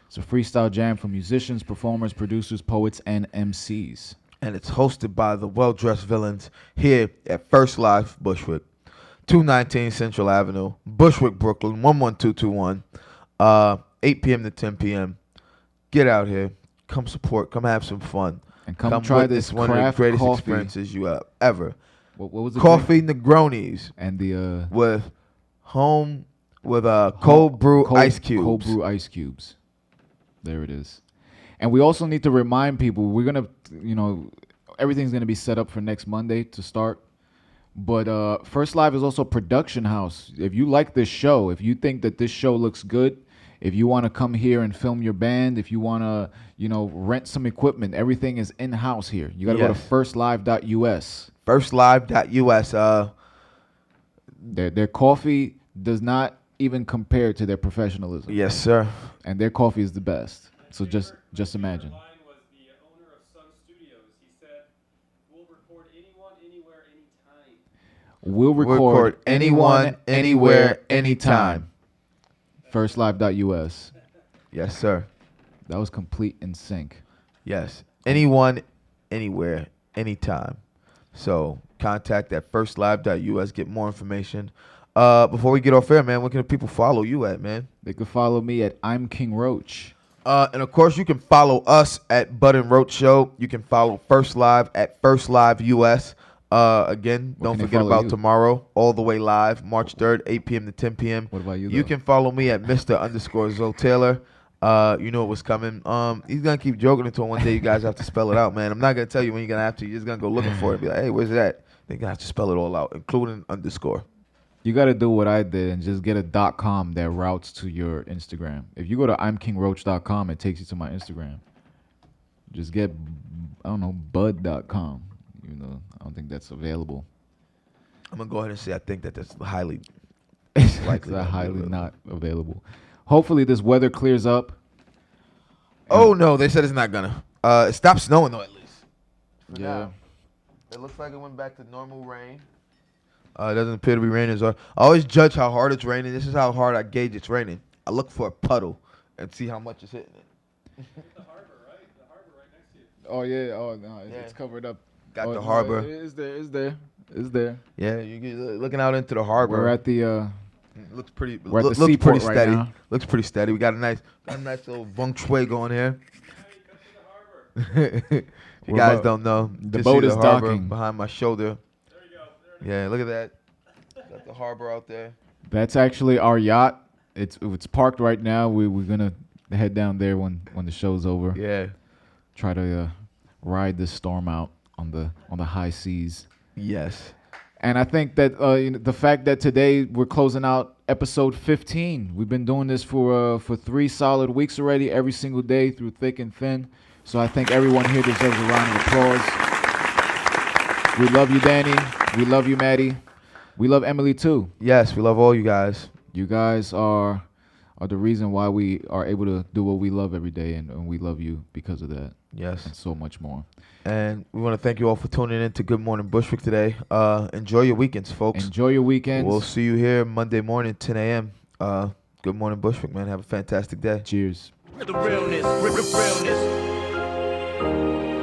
It's a freestyle jam for musicians, performers, producers, poets, and MCs. And it's hosted by the well-dressed villains here at First Live Bushwick, 219 Central Avenue, Bushwick, Brooklyn, 11221. 8 p.m. to 10 p.m. Get out here, come support, come have some fun, And come try witness this one of the craft greatest coffee. experiences you have ever. What was the Coffee drink? Negronis And the with cold brew ice cubes. Cold brew ice cubes. There it is. And we also need to remind people, we're going to, everything's going to be set up for next Monday to start. But First Live is also a production house. If you like this show, if you think that this show looks good, if you want to come here and film your band, if you want to, rent some equipment, everything is in-house here. You got to go to firstlive.us. Firstlive.us. Their coffee does not even compare to their professionalism. Yes, sir. And their coffee is the best. So just imagine. Line was the owner of Sun Studios. He said, "We'll record anyone, anywhere, anytime." We'll record anyone, anywhere, anytime. Firstlive.us. Yes, sir. That was complete in sync. Yes. Anyone, anywhere, anytime. So contact at firstlive.us. Get more information. Before we get off air, man, where can people follow you at, man? They could follow me at I'm King Roach. And of course, you can follow us at Bud and Roach Show. You can follow First Live at First Live US. Again, Where don't can they forget follow about you? tomorrow, all the way live, March 3rd, 8 p.m. to 10 p.m. What about you, You though? can follow me at Mr. Taylor. You know what's coming. He's gonna keep joking until one day you guys have to spell it out, man. I'm not gonna tell you when you're gonna have to. You're just gonna go looking for it. Be like, hey, where's that? Then you're gonna have to spell it all out, including underscore. You got to do what I did and just get a .com that routes to your Instagram. If you go to I'mKingRoach.com, it takes you to my Instagram. Just get, Bud.com. I don't think that's available. I'm gonna go ahead and say I think that's highly It's likely not highly available. not available. Hopefully this weather clears up. Oh no, they said it's not gonna. It stopped snowing though, at least. For Yeah. now. It looks like it went back to normal rain. It doesn't appear to be raining. So I always judge how hard it's raining. This is how hard I gauge it's raining. I look for a puddle and see how much it's hitting it. The harbor, right? The harbor right next to you. Oh, yeah. Oh, no. Yeah. It's covered up. Got Oh, the no, harbor. It's there. Yeah, you're looking out into the harbor. We're at the... It looks pretty. We're at the looks seaport pretty right steady. now. Looks pretty steady. We got a nice little feng shui going here. Hey, come to the harbor. If you We're guys about- don't know, the just boat see is the harbor docking. behind my shoulder. There you go. There Yeah, look at that. Got the harbor out there. That's actually our yacht. It's parked right now. We're going to head down there when the show's over. Yeah. Try to ride this storm out on the high seas. Yes. And I think that the fact that today we're closing out episode 15. We've been doing this for 3 solid weeks already, every single day through thick and thin. So I think everyone here deserves a round of applause. We love you, Danny. We love you, Maddie. We love Emily too. Yes, we love all you guys. You guys are the reason why we are able to do what we love every day, and we love you because of that Yes. and so much more. And we want to thank you all for tuning in to Good Morning Bushwick today. Enjoy your weekends, folks. Enjoy your weekends. We'll see you here Monday morning, 10 a.m. Good Morning Bushwick, man. Have a fantastic day. Cheers. The realness, realness.